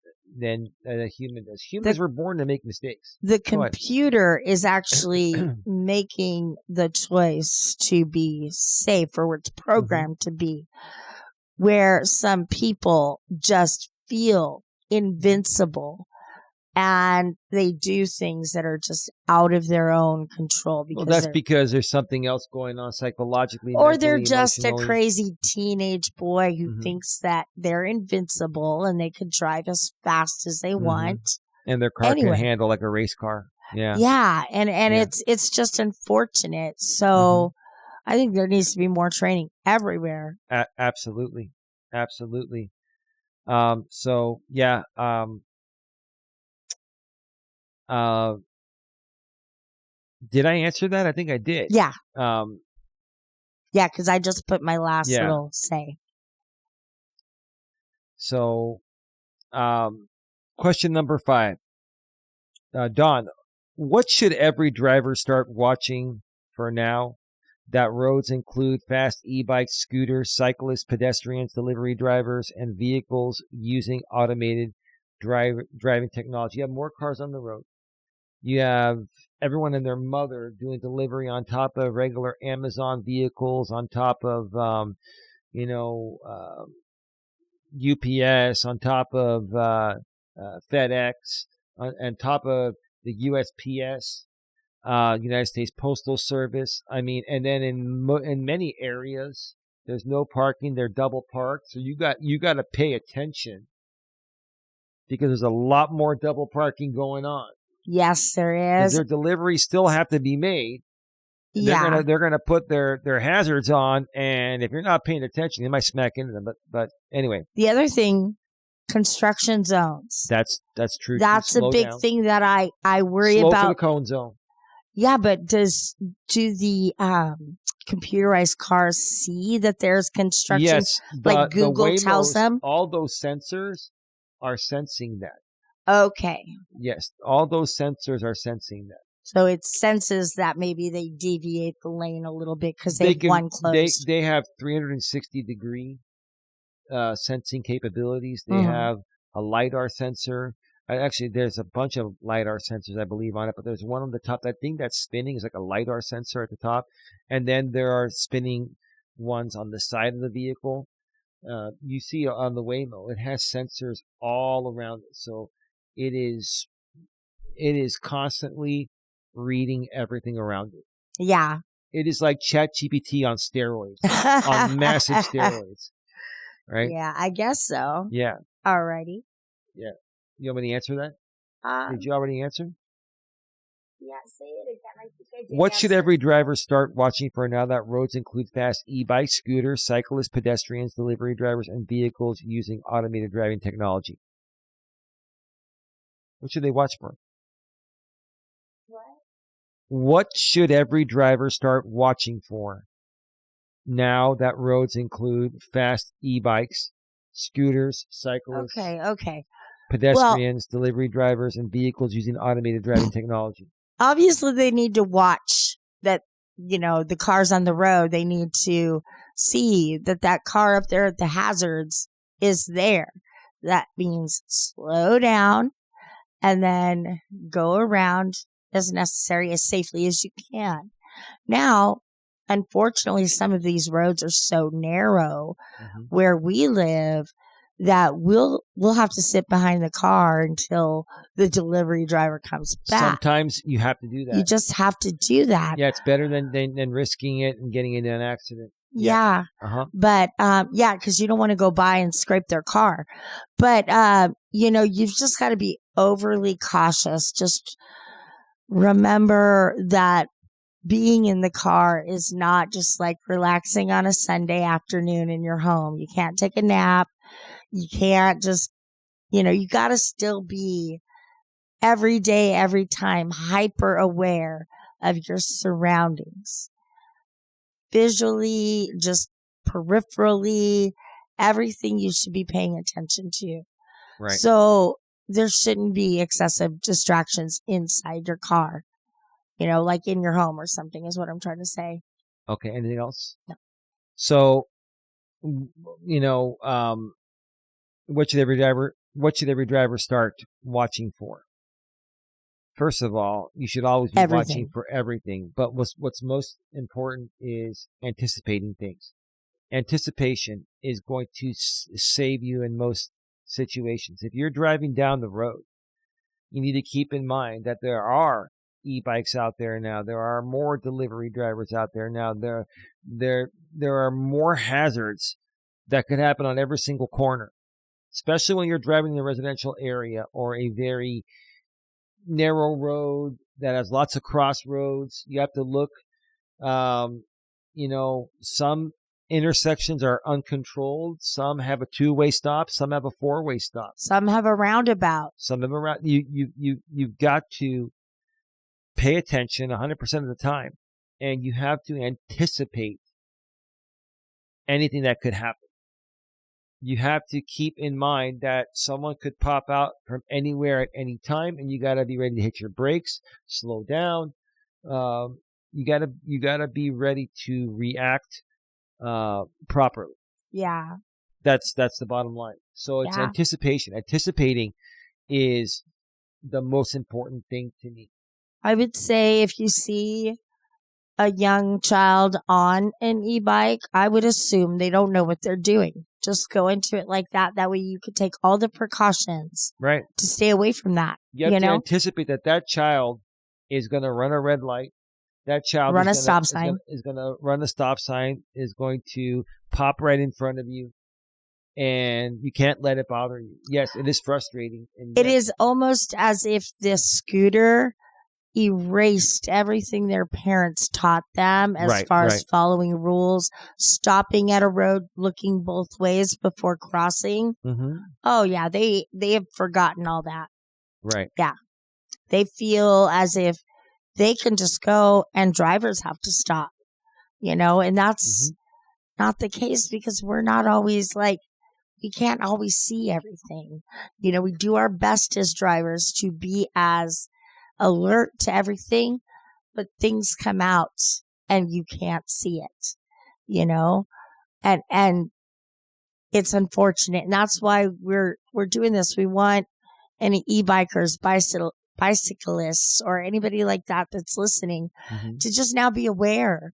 [SPEAKER 1] a human does. Humans were born to make mistakes.
[SPEAKER 2] The computer is actually making the choice to be safe, or it's programmed to be, where some people just feel invincible and they do things that are just out of their own control.
[SPEAKER 1] That's because there's something else going on psychologically.
[SPEAKER 2] Or they're just a crazy teenage boy who thinks that they're invincible and they could drive as fast as they want.
[SPEAKER 1] And their car can handle like a race car. Yeah.
[SPEAKER 2] Yeah. And it's just unfortunate. So I think there needs to be more training everywhere.
[SPEAKER 1] Absolutely. Absolutely. Did I answer that? I think I did.
[SPEAKER 2] Yeah. Because I just put my last little say.
[SPEAKER 1] So, question number 5. Dawn, what should every driver start watching for now? that roads include fast e-bikes, scooters, cyclists, pedestrians, delivery drivers, and vehicles using automated driving technology. You have more cars on the road. You have everyone and their mother doing delivery on top of regular Amazon vehicles, on top of, UPS, on top of FedEx, on top of the USPS, United States Postal Service. I mean, and then in many areas, there's no parking. They're double parked. So you got to pay attention because there's a lot more double parking going on.
[SPEAKER 2] Yes, there is.
[SPEAKER 1] Their deliveries still have to be made.
[SPEAKER 2] Yeah.
[SPEAKER 1] They're gonna put their hazards on, and if you're not paying attention, you might smack into them. But anyway.
[SPEAKER 2] The other thing, construction zones.
[SPEAKER 1] That's true.
[SPEAKER 2] That's a big thing that I worry
[SPEAKER 1] Slow
[SPEAKER 2] about.
[SPEAKER 1] for the cone zone.
[SPEAKER 2] Yeah, but do the computerized cars see that there's construction?
[SPEAKER 1] Yes,
[SPEAKER 2] like Google
[SPEAKER 1] the Waymos,
[SPEAKER 2] tells them?
[SPEAKER 1] All those sensors are sensing that.
[SPEAKER 2] Okay.
[SPEAKER 1] Yes, all those sensors are sensing that.
[SPEAKER 2] So it senses that maybe they deviate the lane a little bit because they have one closed.
[SPEAKER 1] They have 360-degree sensing capabilities. They have a LiDAR sensor. Actually, there's a bunch of LiDAR sensors, I believe, on it, but there's one on the top. That thing that's spinning is like a LiDAR sensor at the top. And then there are spinning ones on the side of the vehicle. You see on the Waymo, it has sensors all around it. So it is constantly reading everything around it.
[SPEAKER 2] Yeah.
[SPEAKER 1] It is like ChatGPT on steroids, on massive steroids. Right?
[SPEAKER 2] Yeah, I guess so.
[SPEAKER 1] Yeah.
[SPEAKER 2] Alrighty.
[SPEAKER 1] Yeah. You want me to answer that? Did you already answer?
[SPEAKER 2] Yeah, say it again. I think I did.
[SPEAKER 1] What should every driver start watching for now that roads include fast e-bikes, scooters, cyclists, pedestrians, delivery drivers, and vehicles using automated driving technology? What should they watch for? What should every driver start watching for now that roads include fast e-bikes, scooters, cyclists,
[SPEAKER 2] Okay.
[SPEAKER 1] pedestrians, delivery drivers, and vehicles using automated driving technology?
[SPEAKER 2] Obviously, they need to watch that, the cars on the road. They need to see that car up there at the hazards is there. That means slow down and then go around as necessary, as safely as you can. Now, unfortunately, some of these roads are so narrow where we live that we'll have to sit behind the car until the delivery driver comes back.
[SPEAKER 1] Sometimes you have to do that.
[SPEAKER 2] You just have to do that.
[SPEAKER 1] Yeah, it's better than risking it and getting into an accident.
[SPEAKER 2] Yeah. But, because you don't want to go by and scrape their car. But, you've just got to be overly cautious. Just remember that being in the car is not just like relaxing on a Sunday afternoon in your home. You can't take a nap. You can't just, you got to still be every day, every time hyper aware of your surroundings. Visually, just peripherally, everything you should be paying attention to.
[SPEAKER 1] Right.
[SPEAKER 2] So there shouldn't be excessive distractions inside your car, like in your home or something is what I'm trying to say.
[SPEAKER 1] Okay. Anything else?
[SPEAKER 2] No.
[SPEAKER 1] So, what should every driver start watching for? First of all, you should always be watching for everything. But what's most important is anticipating things. Anticipation is going to save you in most situations. If you're driving down the road, you need to keep in mind that there are e-bikes out there now. There are more delivery drivers out there now. There are more hazards that could happen on every single corner, especially when you're driving in a residential area or a very narrow road that has lots of crossroads. You have to look, some intersections are uncontrolled. Some have a two-way stop. Some have a four-way stop.
[SPEAKER 2] Some have a roundabout.
[SPEAKER 1] You've got to pay attention 100% of the time, and you have to anticipate anything that could happen. You have to keep in mind that someone could pop out from anywhere at any time, and you got to be ready to hit your brakes, slow down, You gotta be ready to react properly.
[SPEAKER 2] Yeah.
[SPEAKER 1] That's the bottom line. So it's anticipation. Anticipating is the most important thing to me.
[SPEAKER 2] I would say if you see a young child on an e-bike, I would assume they don't know what they're doing. Just go into it like that. That way you could take all the precautions
[SPEAKER 1] right
[SPEAKER 2] to stay away from that.
[SPEAKER 1] You have to anticipate that child is going to run a red light. That child
[SPEAKER 2] run
[SPEAKER 1] is
[SPEAKER 2] a stop sign.
[SPEAKER 1] Is going to run a stop sign, is going to pop right in front of you. And you can't let it bother you. Yes, it is frustrating.
[SPEAKER 2] It is almost as if this scooter erased everything their parents taught them as far as following rules, stopping at a road, looking both ways before crossing.
[SPEAKER 1] Mm-hmm.
[SPEAKER 2] Oh, yeah, they have forgotten all that.
[SPEAKER 1] Right.
[SPEAKER 2] Yeah. They feel as if they can just go and drivers have to stop, and that's not the case because we're not always we can't always see everything. We do our best as drivers to be as alert to everything, but things come out and you can't see it, and it's unfortunate. And that's why we're doing this. We want any e-bikers, bicyclists, or anybody like that that's listening to just now be aware,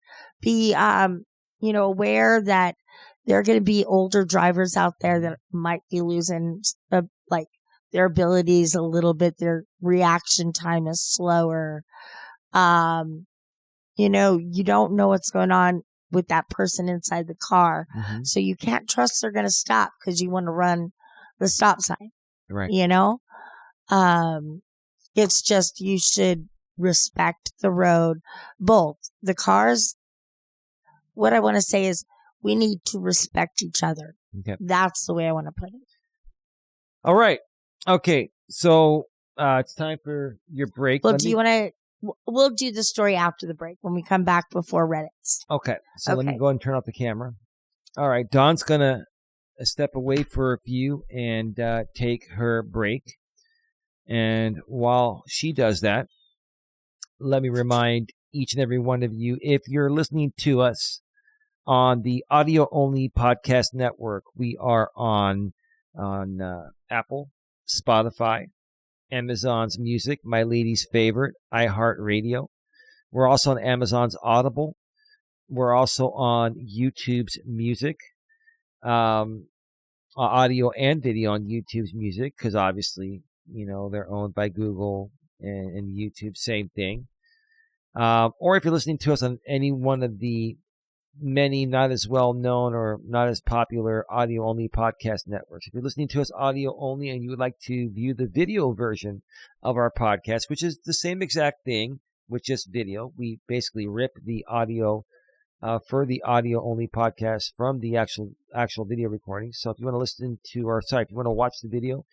[SPEAKER 2] aware that there are going to be older drivers out there that might be losing their abilities a little bit. Their reaction time is slower. You don't know what's going on with that person inside the car. So you can't trust they're going to stop because you want to run the stop sign.
[SPEAKER 1] Right.
[SPEAKER 2] It's just you should respect the road. Both the cars. What I want to say is we need to respect each other.
[SPEAKER 1] Okay.
[SPEAKER 2] That's the way I want to put it.
[SPEAKER 1] All right. Okay. So it's time for your break.
[SPEAKER 2] Well, you want to? We'll do the story after the break when we come back before Reddit's.
[SPEAKER 1] Okay. So let me go ahead and turn off the camera. All right. Dawn's going to step away for a few and take her break. And while she does that, let me remind each and every one of you, if you're listening to us on the audio only podcast network, we are on Apple, Spotify, Amazon's Music, my lady's favorite, iHeartRadio. We're also on Amazon's Audible. We're also on YouTube's Music, audio and video on YouTube's Music, because obviously, they're owned by Google and YouTube, same thing. Or if you're listening to us on any one of the many not as well known or not as popular audio only podcast networks. If you're listening to us audio only and you would like to view the video version of our podcast, which is the same exact thing with just video, we basically rip the audio for the audio only podcast from the actual video recording. So if you want to listen to, if you want to watch the video,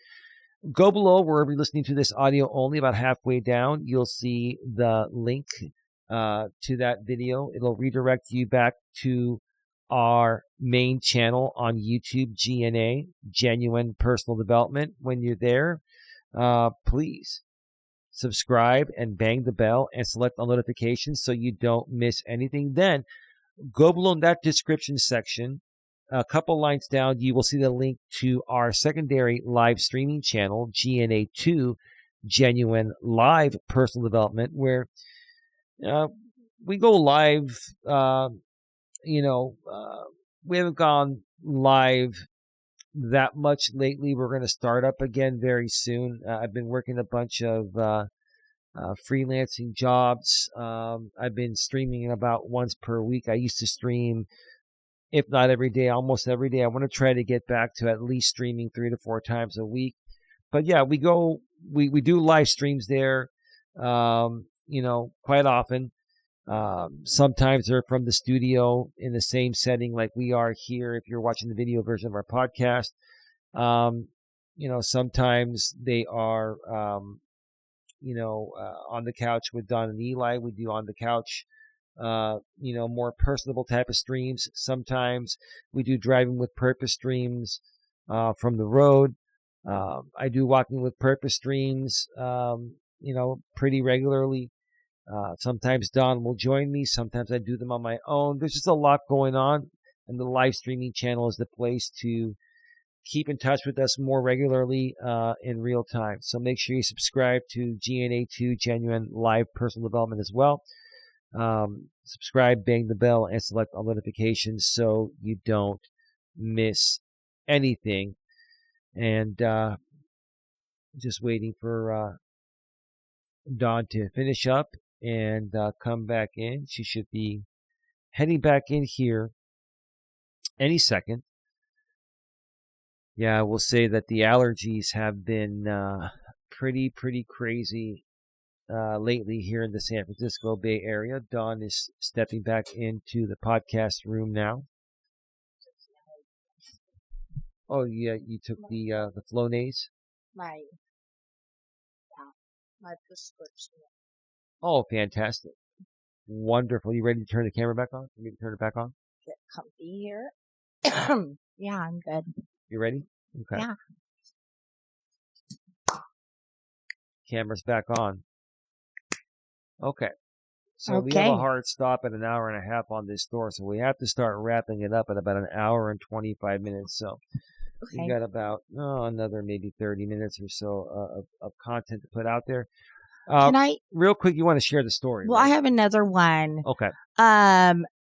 [SPEAKER 1] go below wherever you're listening to this audio only, about halfway down, you'll see the link to that video. It'll redirect you back to our main channel on YouTube, GNA, Genuine Personal Development. When you're there, please subscribe and bang the bell and select all notifications so you don't miss anything. Then go below in that description section. A couple lines down, you will see the link to our secondary live streaming channel, GNA2, Genuine Live Personal Development, where we go live. We haven't gone live that much lately. We're going to start up again very soon. I've been working a bunch of freelancing jobs. I've been streaming about once per week. I used to stream, if not every day, almost every day. I want to try to get back to at least streaming 3 to 4 times a week. But yeah, we do live streams there, quite often. Sometimes they're from the studio in the same setting like we are here if you're watching the video version of our podcast. Sometimes they are, on the couch with Don and Eli. We do on the couch, more personable type of streams. Sometimes we do driving with purpose streams from the road. I do walking with purpose streams, pretty regularly. Sometimes Don will join me. Sometimes I do them on my own. There's just a lot going on, and the live streaming channel is the place to keep in touch with us more regularly in real time. So make sure you subscribe to GNA2, Genuine Live Personal Development as well. Subscribe, bang the bell, and select all notifications so you don't miss anything. And just waiting for Dawn to finish up and come back in. She should be heading back in here any second. Yeah, I will say that the allergies have been pretty crazy lately here in the San Francisco Bay Area. Dawn is stepping back into the podcast room now. Oh, yeah, you took the Flonase?
[SPEAKER 2] My prescription.
[SPEAKER 1] Oh, fantastic. Wonderful. You ready to turn the camera back on? You need to turn it back on?
[SPEAKER 2] Get comfy here. Yeah, I'm good.
[SPEAKER 1] You ready? Okay.
[SPEAKER 2] Yeah.
[SPEAKER 1] Camera's back on. Okay. So we have a hard stop at an hour and a half on this store, so we have to start wrapping it up at about an hour and 25 minutes. So we got about another maybe 30 minutes or so of content to put out there.
[SPEAKER 2] Can I?
[SPEAKER 1] Real quick, you want to share the story?
[SPEAKER 2] Well,
[SPEAKER 1] right?
[SPEAKER 2] I have another one.
[SPEAKER 1] Okay.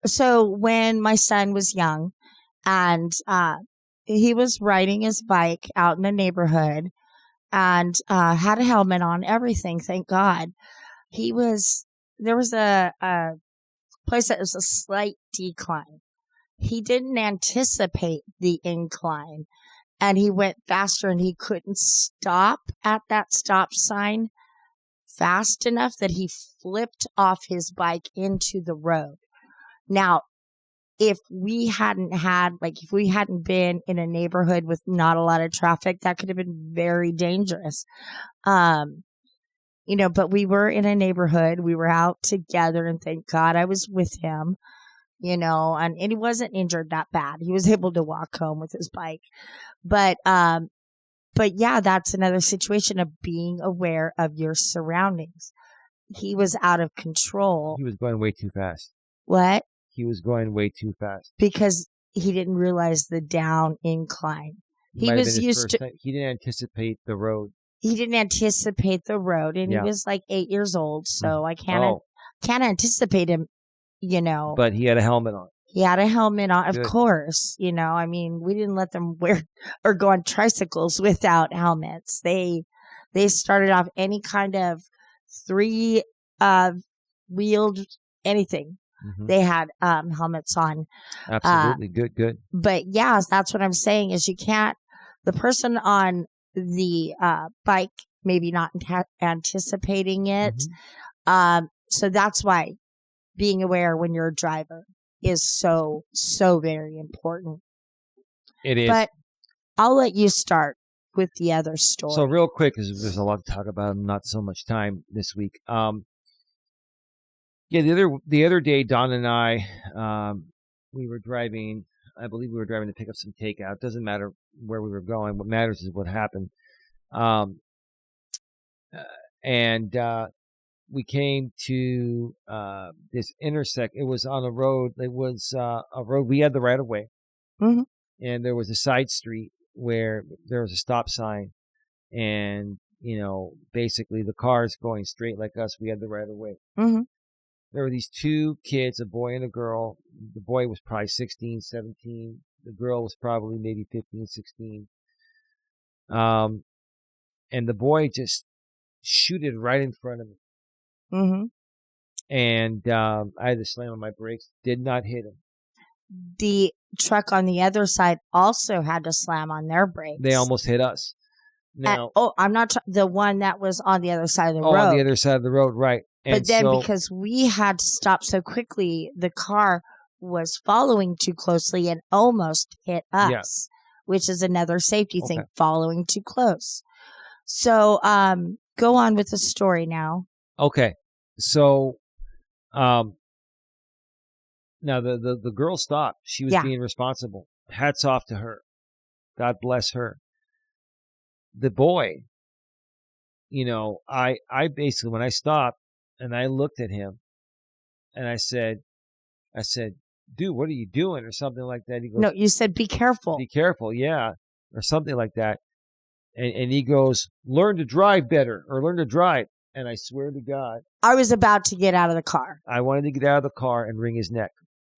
[SPEAKER 2] So when my son was young, and he was riding his bike out in the neighborhood, and had a helmet on, everything. Thank God. There was a place that was a slight decline. He didn't anticipate the incline, and he went faster, and he couldn't stop at that stop sign fast enough that he flipped off his bike into the road. Now, if we hadn't been in a neighborhood with not a lot of traffic, that could have been very dangerous. But we were in a neighborhood. We were out together, and thank God I was with him, and he wasn't injured that bad. He was able to walk home with his bike. But yeah, that's another situation of being aware of your surroundings. He was out of control.
[SPEAKER 1] He was going way too fast.
[SPEAKER 2] What?
[SPEAKER 1] He was going way too fast.
[SPEAKER 2] Because he didn't realize the down incline. He was used to.
[SPEAKER 1] He didn't anticipate the road.
[SPEAKER 2] He didn't anticipate the road, and he was like 8 years old, so I can't anticipate him,
[SPEAKER 1] But he had a helmet on.
[SPEAKER 2] He had a helmet on,
[SPEAKER 1] Good.
[SPEAKER 2] Of course. We didn't let them wear or go on tricycles without helmets. They started off any kind of three wheeled anything. Mm-hmm. They had helmets on.
[SPEAKER 1] Absolutely. Good. But
[SPEAKER 2] yeah, that's what I'm saying is the person on the bike maybe not anticipating it. Mm-hmm. So that's why being aware when you're a driver is so very important.
[SPEAKER 1] It is.
[SPEAKER 2] But I'll let you start with the other story.
[SPEAKER 1] So real quick, because there's a lot to talk about and not so much time this week. The other day, Don and I, we were driving. I believe we were driving to pick up some takeout. It doesn't matter where we were going. What matters is what happened. We came to this intersect. It was on a road. It was a road. We had the right of way.
[SPEAKER 2] Mm-hmm.
[SPEAKER 1] And there was a side street where there was a stop sign. And, basically the cars going straight like us, we had the right of way.
[SPEAKER 2] Mm-hmm.
[SPEAKER 1] There were these two kids, a boy and a girl. The boy was probably 16, 17. The girl was probably maybe 15, 16. And the boy just shooted right in front of me.
[SPEAKER 2] Mm-hmm.
[SPEAKER 1] And I had to slam on my brakes. Did not hit him.
[SPEAKER 2] The truck on the other side also had to slam on their brakes.
[SPEAKER 1] They almost hit us. Now,
[SPEAKER 2] I'm not the one that was on the other side of the road.
[SPEAKER 1] On the other side of the road, right. And
[SPEAKER 2] but then because we had to stop so quickly, the car was following too closely and almost hit us, which is another safety thing, following too close. So go on with the story now.
[SPEAKER 1] Okay. So now the girl stopped. She was being responsible. Hats off to her. God bless her. The boy, I basically, when I stopped, And I looked at him and I said, dude, what are you doing? Or something like that. He goes,
[SPEAKER 2] No, you said, be careful.
[SPEAKER 1] Be careful. Yeah. Or something like that. And he goes, learn to drive better or learn to drive. And I swear to God,
[SPEAKER 2] I was about to get out of the car.
[SPEAKER 1] I wanted to get out of the car and wring his neck.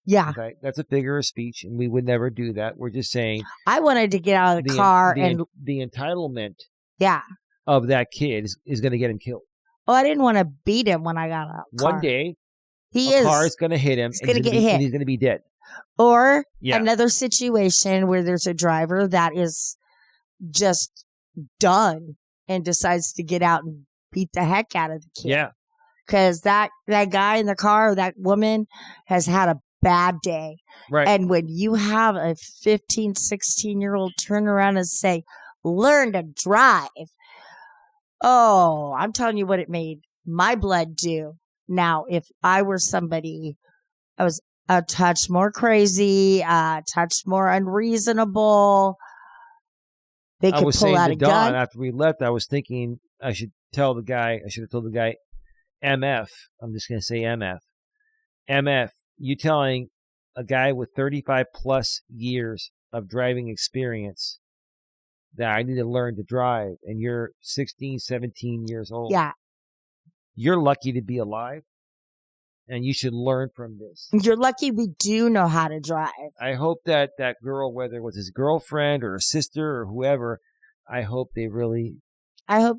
[SPEAKER 2] Yeah.
[SPEAKER 1] Okay. That's a figure of speech, and we would never do that. We're just saying
[SPEAKER 2] I wanted to get out of the car and
[SPEAKER 1] the entitlement
[SPEAKER 2] yeah,
[SPEAKER 1] of that kid is going to get him killed.
[SPEAKER 2] Oh, I didn't want to beat him when I got out of the car.
[SPEAKER 1] One day,
[SPEAKER 2] a
[SPEAKER 1] car is going to hit him.
[SPEAKER 2] He's going to get hit.
[SPEAKER 1] And he's going to be dead.
[SPEAKER 2] Or another situation where there's a driver that is just done and decides to get out and beat the heck out of the kid.
[SPEAKER 1] Yeah.
[SPEAKER 2] Because that guy in the car, that woman, has had a bad day.
[SPEAKER 1] Right.
[SPEAKER 2] And when you have a 15, 16-year-old turn around and say, learn to drive. Oh, I'm telling you what it made my blood do. Now, if I were somebody, I was a touch more crazy, a touch more unreasonable, they could pull out a gun.
[SPEAKER 1] After we left, I was thinking I should have told the guy, MF. I'm just going to say MF. MF, you telling a guy with 35 plus years of driving experience that I need to learn to drive, and you're 16, 17 years old.
[SPEAKER 2] Yeah.
[SPEAKER 1] You're lucky to be alive, and you should learn from this.
[SPEAKER 2] You're lucky we do know how to drive.
[SPEAKER 1] I hope that girl, whether it was his girlfriend or a sister or whoever, I hope they really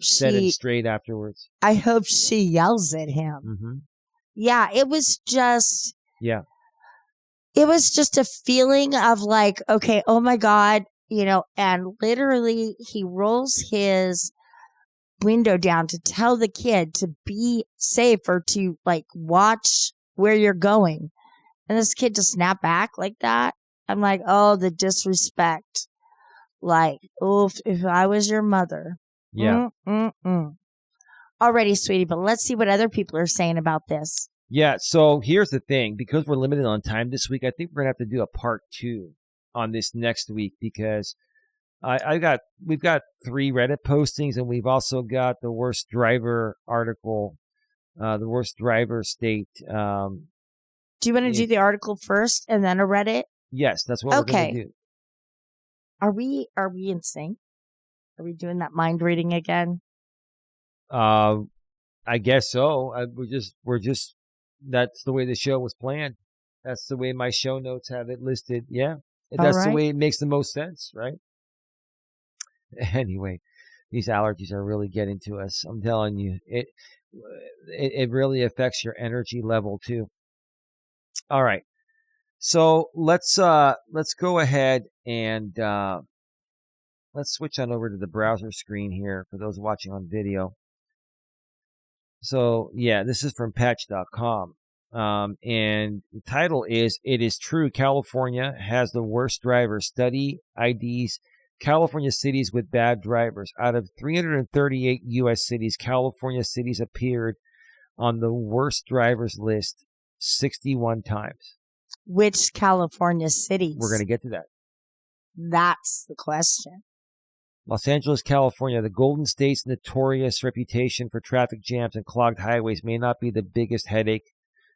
[SPEAKER 1] set him straight afterwards.
[SPEAKER 2] I hope she yells at him.
[SPEAKER 1] Mm-hmm.
[SPEAKER 2] Yeah, it was just...
[SPEAKER 1] Yeah.
[SPEAKER 2] It was just a feeling of like, okay, oh my God, and literally he rolls his window down to tell the kid to be safe or to like watch where you're going. And this kid just snapped back like that. I'm like, oh, the disrespect. Like, oh, if I was your mother.
[SPEAKER 1] Yeah.
[SPEAKER 2] Alrighty, sweetie, but let's see what other people are saying about this.
[SPEAKER 1] Yeah, so here's the thing. Because we're limited on time this week, I think we're going to have to do a part 2 on this next week because we've got 3 Reddit postings, and we've also got the worst driver article, the worst driver state. Do
[SPEAKER 2] you want to do the article first and then a Reddit?
[SPEAKER 1] Yes, that's what we're going to do.
[SPEAKER 2] Are we in sync? Are we doing that mind reading again?
[SPEAKER 1] I guess so. We're just. That's the way the show was planned. That's the way my show notes have it listed. Yeah. That's the way it makes the most sense, right? Anyway, these allergies are really getting to us. I'm telling you, it really affects your energy level too. All right. So let's go ahead and let's switch on over to the browser screen here for those watching on video. So, yeah, this is from patch.com. And the title is, It is True, California Has the Worst Drivers. Study IDs California cities with bad drivers. Out of 338 U.S. cities, California cities appeared on the worst drivers list 61 times.
[SPEAKER 2] Which California cities?
[SPEAKER 1] We're going to get to that.
[SPEAKER 2] That's the question.
[SPEAKER 1] Los Angeles, California, the Golden State's notorious reputation for traffic jams and clogged highways may not be the biggest headache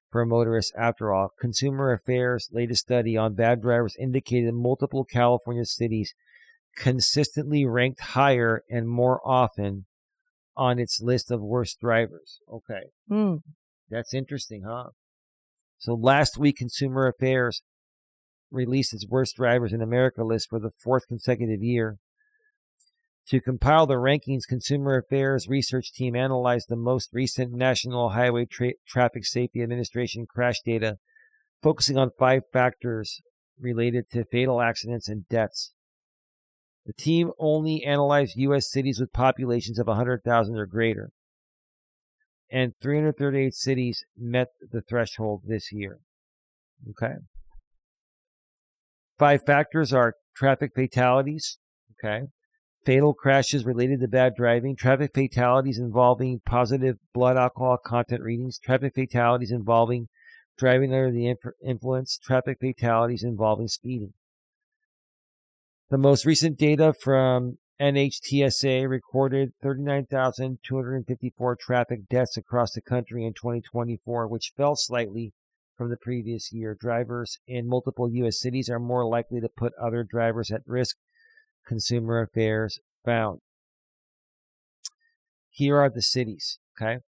[SPEAKER 1] for motorists after all. Consumer Affairs' latest study on bad drivers indicated multiple California cities consistently ranked higher and more often on its list of worst drivers. Okay. That's interesting, huh? So last week, Consumer Affairs released its worst drivers in America list for the 4th consecutive year. To compile the rankings, Consumer Affairs research team analyzed the most recent National Highway Traffic Safety Administration crash data, focusing on 5 factors related to fatal accidents and deaths. The team only analyzed U.S. cities with populations of 100,000 or greater, and 338 cities met the threshold this year. Okay. 5 factors are traffic fatalities, okay, fatal crashes related to bad driving, traffic fatalities involving positive blood alcohol content readings, traffic fatalities involving driving under the influence, traffic fatalities involving speeding. The most recent data from NHTSA recorded 39,254 traffic deaths across the country in 2024, which fell slightly from the previous year. Drivers in multiple U.S. cities are more likely to put other drivers at risk, Consumer Affairs found. Here are the cities, okay?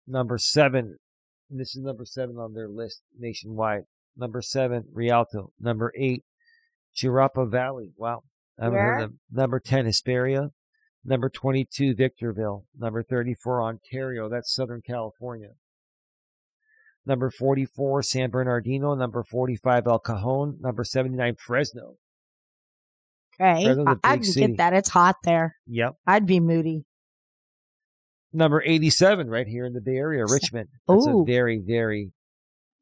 [SPEAKER 1] Number 7, and this is number 7 on their list nationwide. Number 7, Rialto. Number 8, Chirapa Valley. Wow. I haven't heard of them. Number 10, Hesperia. Number 22, Victorville. Number 34, Ontario. That's Southern California. Number 44, San Bernardino. Number 45, El Cajon. Number 79, Fresno.
[SPEAKER 2] Okay, I can get that. It's hot there.
[SPEAKER 1] Yep.
[SPEAKER 2] I'd be moody.
[SPEAKER 1] Number 87, right here in the Bay Area, Richmond. That's a very, very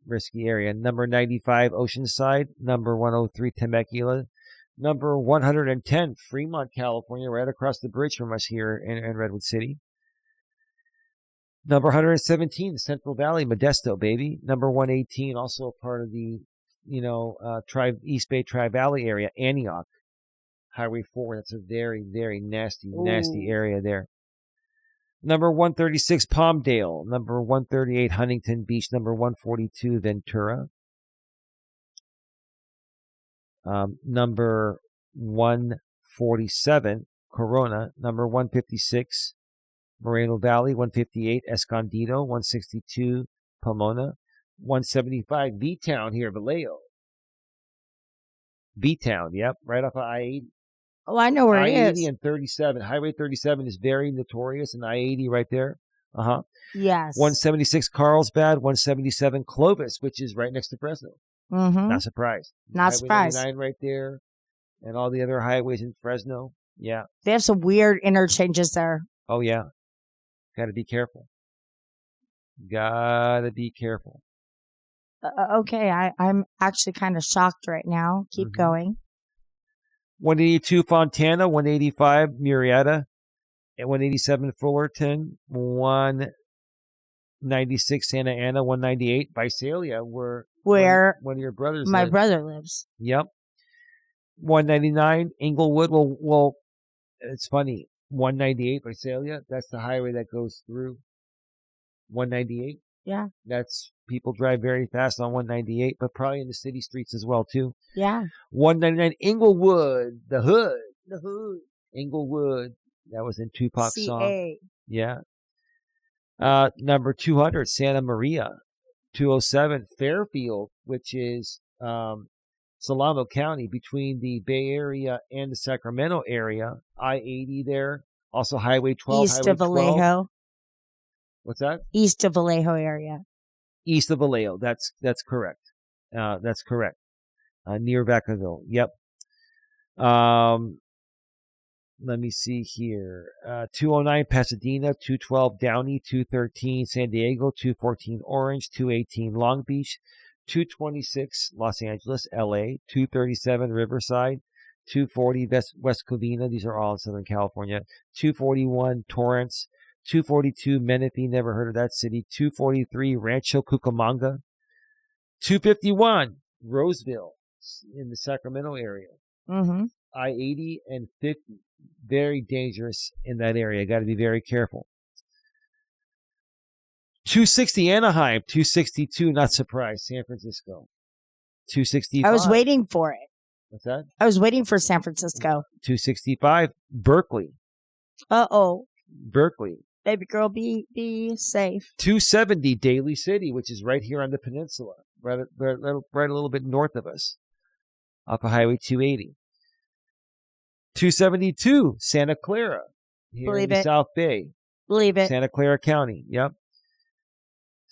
[SPEAKER 1] risky area. Number 95, Oceanside. Number 103, Temecula. Number 110, Fremont, California, right across the bridge from us here in Redwood City. Number 117, the Central Valley, Modesto, baby. Number 118, also a part of the, East Bay Tri-Valley area, Antioch. Highway 4, that's a very, very nasty area there. Number 136, Palmdale. Number 138, Huntington Beach. Number 142, Ventura. Number 147, Corona. Number 156, Moreno Valley. 158, Escondido. 162, Pomona. 175, V-Town here, Vallejo. V-Town, yep, right off of I-80.
[SPEAKER 2] Oh, I know where it is.
[SPEAKER 1] I-80 and 37. Highway 37 is very notorious, and I-80 right there.
[SPEAKER 2] Yes.
[SPEAKER 1] 176, Carlsbad. 177, Clovis, which is right next to Fresno.
[SPEAKER 2] Mm-hmm.
[SPEAKER 1] Not surprised.
[SPEAKER 2] Not surprised.
[SPEAKER 1] Highway 99 right there, and all the other highways in Fresno. Yeah.
[SPEAKER 2] They have some weird interchanges there.
[SPEAKER 1] Oh, yeah. Got to be careful. Got to be careful.
[SPEAKER 2] Okay, I'm actually kind of shocked right now. Keep going.
[SPEAKER 1] 182, Fontana. 185, Murrieta. And 187, Fullerton. 196, Santa Ana. 198, Visalia, where one of your brothers
[SPEAKER 2] my brother lives.
[SPEAKER 1] Yep. 199, Inglewood. Well, it's funny. 198, Visalia, that's the highway that goes through 198.
[SPEAKER 2] Yeah.
[SPEAKER 1] That's, people drive very fast on 198, but probably in the city streets as well, too.
[SPEAKER 2] Yeah.
[SPEAKER 1] 199, Inglewood, the hood. Inglewood. That was in Tupac's song. Yeah. Number 200, Santa Maria. 207, Fairfield, which is Solano County, between the Bay Area and the Sacramento area. I-80 there. Also Highway 12.
[SPEAKER 2] East of Vallejo.
[SPEAKER 1] What's that?
[SPEAKER 2] East of Vallejo area.
[SPEAKER 1] East of Vallejo. That's correct. That's correct. Near Vacaville. Yep. Let me see here. 209, Pasadena. 212, Downey. 213, San Diego. 214, Orange. 218, Long Beach. 226, Los Angeles, LA. 237, Riverside. 240, West Covina. These are all in Southern California. 241, Torrance. 242, Menifee. Never heard of that city. 243, Rancho Cucamonga. 251, Roseville in the Sacramento area.
[SPEAKER 2] Mm-hmm.
[SPEAKER 1] I-80 and 50. Very dangerous in that area. Got to be very careful. 260, Anaheim. 262, not surprised, San Francisco. 265.
[SPEAKER 2] I was waiting for it.
[SPEAKER 1] What's that?
[SPEAKER 2] I was waiting for San Francisco.
[SPEAKER 1] 265, Berkeley.
[SPEAKER 2] Uh-oh.
[SPEAKER 1] Berkeley.
[SPEAKER 2] Baby girl, be safe. 270,
[SPEAKER 1] Daly City, which is right here on the peninsula, right a little bit north of us, off of Highway 280. 272, Santa Clara, here in the South Bay.
[SPEAKER 2] Believe it.
[SPEAKER 1] Santa Clara County, yep.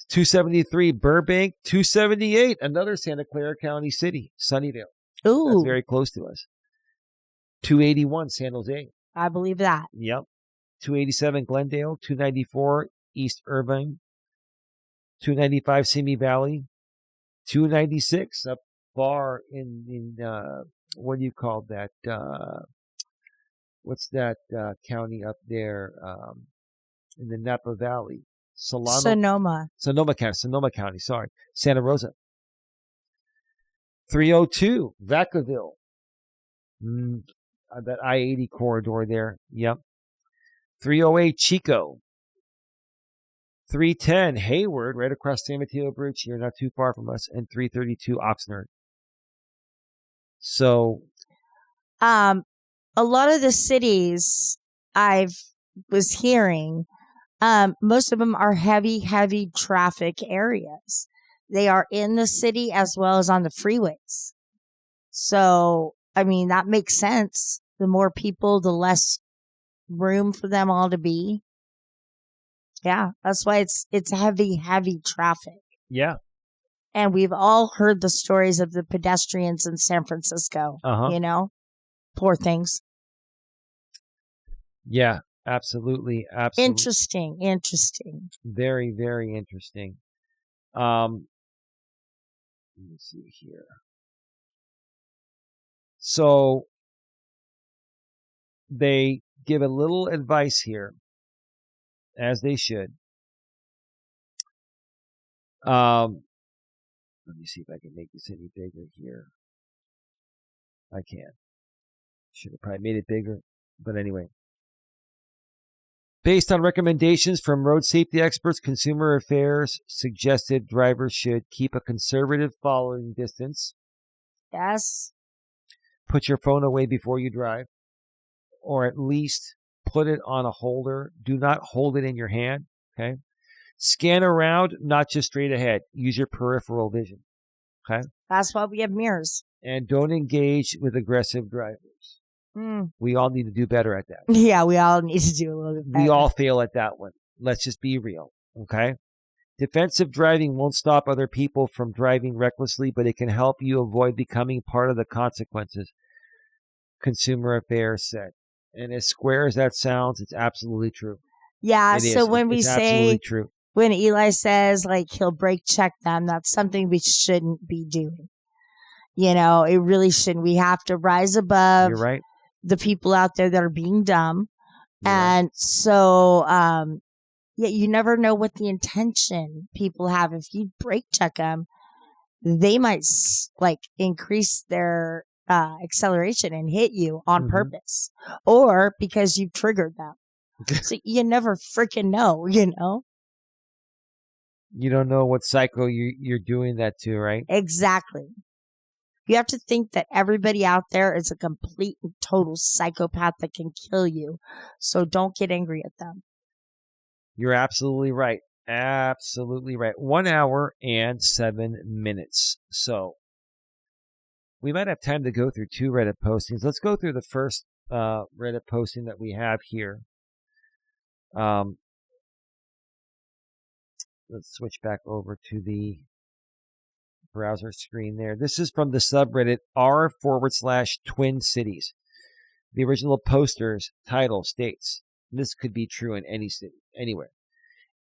[SPEAKER 1] 273, Burbank. 278, another Santa Clara County city, Sunnyvale.
[SPEAKER 2] Ooh.
[SPEAKER 1] That's very close to us. 281, San Jose.
[SPEAKER 2] I believe that.
[SPEAKER 1] Yep. 287, Glendale. 294, East Irvine. 295, Simi Valley. 296, up far in what do you call that? What's that county up there in the Napa Valley?
[SPEAKER 2] Sonoma
[SPEAKER 1] County, sorry. Santa Rosa. 302, Vacaville. that I-80 corridor there. Yep. 308 Chico. 310 Hayward, right across San Mateo Bridge here, not too far from us, and 332 Oxnard. So,
[SPEAKER 2] a lot of the cities was hearing, most of them are heavy traffic areas. They are in the city as well as on the freeways. So, I mean, that makes sense. The more people, the less room for them all to be. Yeah, that's why it's heavy traffic.
[SPEAKER 1] yeah.
[SPEAKER 2] And we've all heard the stories of the pedestrians in San Francisco, you know? Poor things.
[SPEAKER 1] Yeah, absolutely.
[SPEAKER 2] Interesting.
[SPEAKER 1] Very, very interesting. Let me see here. So they give a little advice here, as they should. Let me see if I can make this any bigger here. I can't. Should have probably made it bigger, but anyway. Based on recommendations from road safety experts, Consumer Affairs suggested drivers should keep a conservative following distance.
[SPEAKER 2] Yes.
[SPEAKER 1] Put your phone away before you drive, or at least put it on a holder. Do not hold it in your hand, okay? Scan around, not just straight ahead. Use your peripheral vision, okay?
[SPEAKER 2] That's why we have mirrors.
[SPEAKER 1] And don't engage with aggressive drivers. We all need to do better at that.
[SPEAKER 2] Yeah, we all need to do a little bit better.
[SPEAKER 1] We all fail at that one. Let's just be real, okay? Defensive driving won't stop other people from driving recklessly, but it can help you avoid becoming part of the consequences, Consumer Affairs said. And as square as that sounds, it's absolutely true.
[SPEAKER 2] Yeah, so when we say,
[SPEAKER 1] true.
[SPEAKER 2] When Eli says, like, he'll brake check them, that's something we shouldn't be doing. You know, it really shouldn't. We have to rise above
[SPEAKER 1] You're right.
[SPEAKER 2] the people out there that are being dumb.
[SPEAKER 1] Yeah.
[SPEAKER 2] And so, yeah, you never know what the intention people have. If you brake check them, they might increase their acceleration and hit you on purpose, or because you've triggered them. So you never freaking know, you know?
[SPEAKER 1] You don't know what cycle you're doing that to, right?
[SPEAKER 2] Exactly. You have to think that everybody out there is a complete and total psychopath that can kill you. So don't get angry at them.
[SPEAKER 1] You're absolutely right. Absolutely right. 1 hour and 7 minutes. So we might have time to go through 2 Reddit postings. Let's go through the first Reddit posting that we have here. Let's switch back over to the browser screen there. This is from the subreddit r/Twin Cities. The original poster's title states, this could be true in any city, anywhere.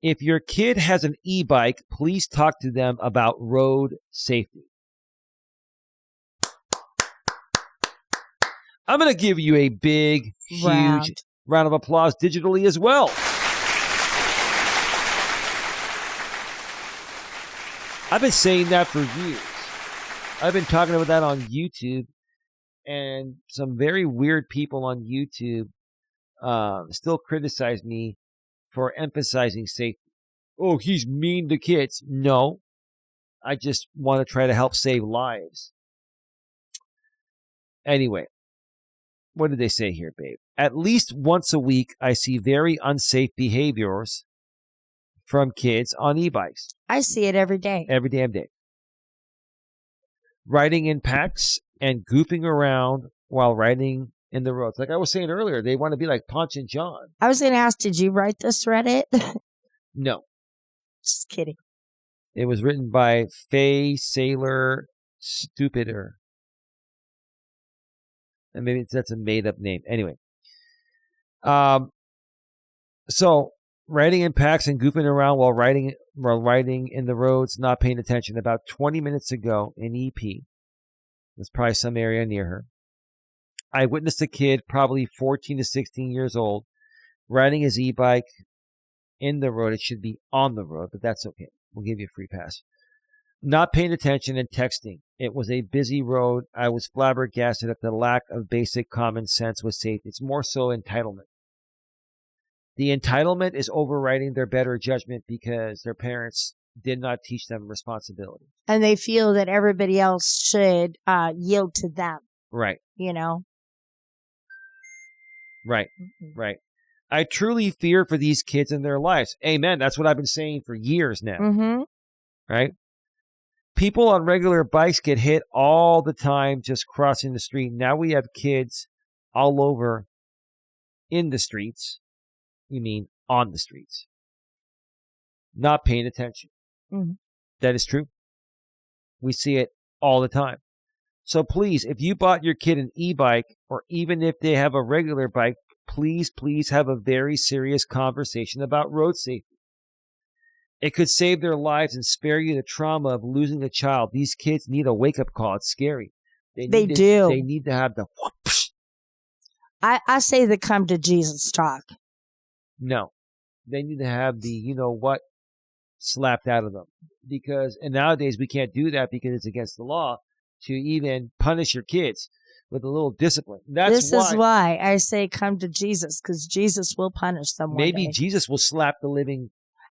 [SPEAKER 1] If your kid has an e-bike, please talk to them about road safety. I'm going to give you a big, huge round of applause digitally as well. I've been saying that for years. I've been talking about that on YouTube, and some very weird people on YouTube still criticize me for emphasizing safety. Oh, he's mean to kids. No, I just want to try to help save lives. Anyway, what did they say here, babe? At least once a week, I see very unsafe behaviors from kids on e-bikes.
[SPEAKER 2] I see it every day.
[SPEAKER 1] Every damn day. Riding in packs and goofing around while riding in the roads. Like I was saying earlier, they want to be like Ponch and John.
[SPEAKER 2] I was going to ask, did you write this Reddit?
[SPEAKER 1] No.
[SPEAKER 2] Just kidding.
[SPEAKER 1] It was written by Faye Sailor Stupider. And maybe that's a made-up name. Anyway. So, riding in packs and goofing around while riding in the roads, not paying attention. About 20 minutes ago in EP, there's probably some area near her, I witnessed a kid, probably 14 to 16 years old, riding his e-bike in the road. It should be on the road, but that's okay. We'll give you a free pass. Not paying attention and texting. It was a busy road. I was flabbergasted at the lack of basic common sense with safety. It's more so entitlement. The entitlement is overriding their better judgment because their parents did not teach them responsibility.
[SPEAKER 2] And they feel that everybody else should yield to them.
[SPEAKER 1] Right.
[SPEAKER 2] You know?
[SPEAKER 1] Right. Right. I truly fear for these kids and their lives. Amen. That's what I've been saying for years now.
[SPEAKER 2] Mm-hmm.
[SPEAKER 1] Right? People on regular bikes get hit all the time just crossing the street. Now we have kids all over in the streets. You mean on the streets. Not paying attention.
[SPEAKER 2] Mm-hmm.
[SPEAKER 1] That is true. We see it all the time. So please, if you bought your kid an e-bike, or even if they have a regular bike, please have a very serious conversation about road safety. It could save their lives and spare you the trauma of losing a child. These kids need a wake-up call. It's scary.
[SPEAKER 2] They do.
[SPEAKER 1] They need to have the whoosh.
[SPEAKER 2] I say the come to Jesus talk.
[SPEAKER 1] No. They need to have the you know what slapped out of them. And nowadays we can't do that because it's against the law to even punish your kids with a little discipline.
[SPEAKER 2] This is why I say come to Jesus, because Jesus will punish them.
[SPEAKER 1] Maybe Jesus will slap the living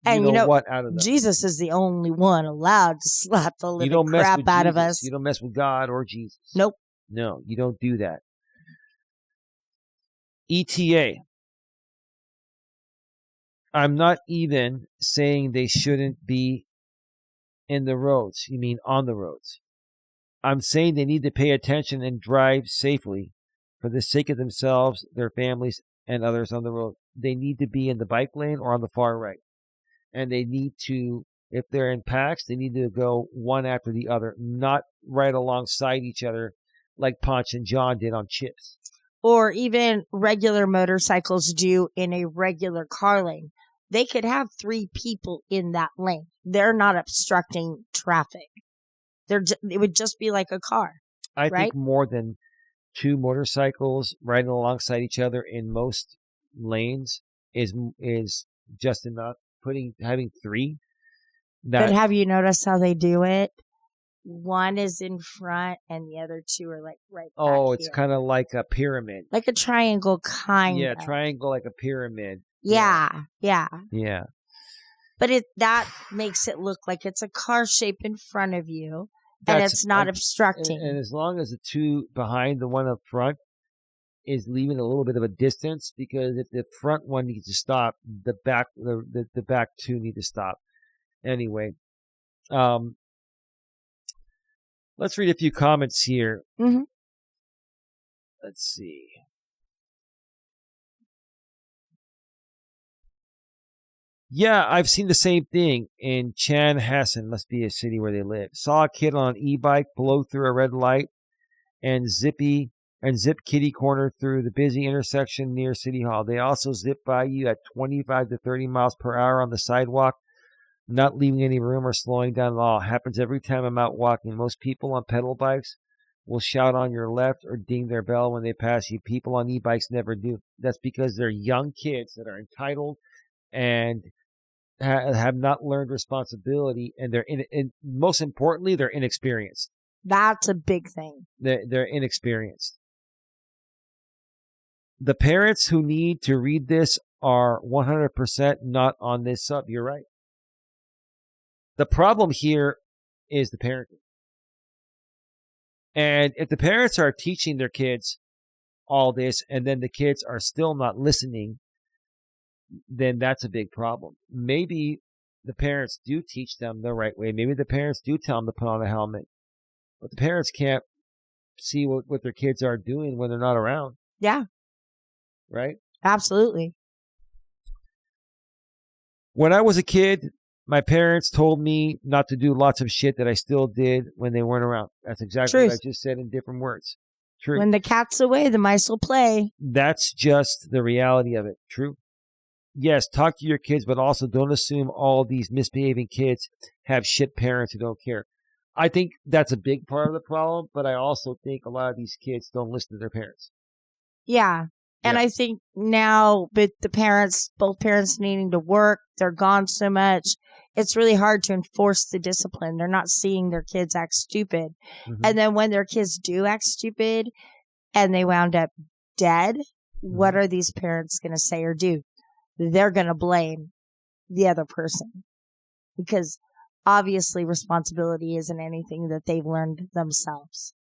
[SPEAKER 2] and you know
[SPEAKER 1] what out of them.
[SPEAKER 2] Jesus is the only one allowed to slap the living crap out of us.
[SPEAKER 1] You don't mess with God or Jesus.
[SPEAKER 2] Nope.
[SPEAKER 1] No, you don't do that. ETA. I'm not even saying they shouldn't be in the roads. You mean on the roads. I'm saying they need to pay attention and drive safely for the sake of themselves, their families, and others on the road. They need to be in the bike lane or on the far right. And they need to, if they're in packs, they need to go one after the other, not right alongside each other like Ponch and John did on Chips.
[SPEAKER 2] Or even regular motorcycles do in a regular car lane. They could have 3 people in that lane. They're not obstructing traffic. It would just be like a car.
[SPEAKER 1] I think more than 2 motorcycles riding alongside each other in most lanes is just enough. Having 3.
[SPEAKER 2] But have you noticed how they do it? One is in front and the other 2 are like right back
[SPEAKER 1] Oh, it's kind of like a pyramid.
[SPEAKER 2] Like a triangle kind of.
[SPEAKER 1] Yeah, triangle like a pyramid.
[SPEAKER 2] Yeah. But that makes it look like it's a car shape in front of you and it's not obstructing.
[SPEAKER 1] And as long as the 2 behind the one up front is leaving a little bit of a distance, because if the front one needs to stop, the back 2 need to stop. Anyway, let's read a few comments here.
[SPEAKER 2] Mm-hmm.
[SPEAKER 1] Let's see. Yeah, I've seen the same thing in Chanhassen, must be a city where they live. Saw a kid on an e-bike blow through a red light and zip kitty corner through the busy intersection near City Hall. They also zip by you at 25 to 30 miles per hour on the sidewalk, not leaving any room or slowing down at all. Happens every time I'm out walking. Most people on pedal bikes will shout on your left or ding their bell when they pass you. People on e-bikes never do. That's because they're young kids that are entitled and have not learned responsibility, and most importantly, they're inexperienced.
[SPEAKER 2] That's a big thing.
[SPEAKER 1] They're inexperienced. The parents who need to read this are 100% not on this sub. You're right. The problem here is the parenting. And if the parents are teaching their kids all this and then the kids are still not listening, then that's a big problem. Maybe the parents do teach them the right way. Maybe the parents do tell them to put on a helmet. But the parents can't see what their kids are doing when they're not around.
[SPEAKER 2] Yeah.
[SPEAKER 1] Right?
[SPEAKER 2] Absolutely.
[SPEAKER 1] When I was a kid, my parents told me not to do lots of shit that I still did when they weren't around. That's exactly what I just said in different words. True.
[SPEAKER 2] When the cat's away, the mice will play.
[SPEAKER 1] That's just the reality of it. True. Yes, talk to your kids, but also don't assume all these misbehaving kids have shit parents who don't care. I think that's a big part of the problem, but I also think a lot of these kids don't listen to their parents.
[SPEAKER 2] Yeah. And I think now, with both parents needing to work, they're gone so much, it's really hard to enforce the discipline. They're not seeing their kids act stupid.
[SPEAKER 1] Mhm.
[SPEAKER 2] And then when their kids do act stupid and they wound up dead, what are these parents going to say or do? They're going to blame the other person, because obviously responsibility isn't anything that they've learned themselves.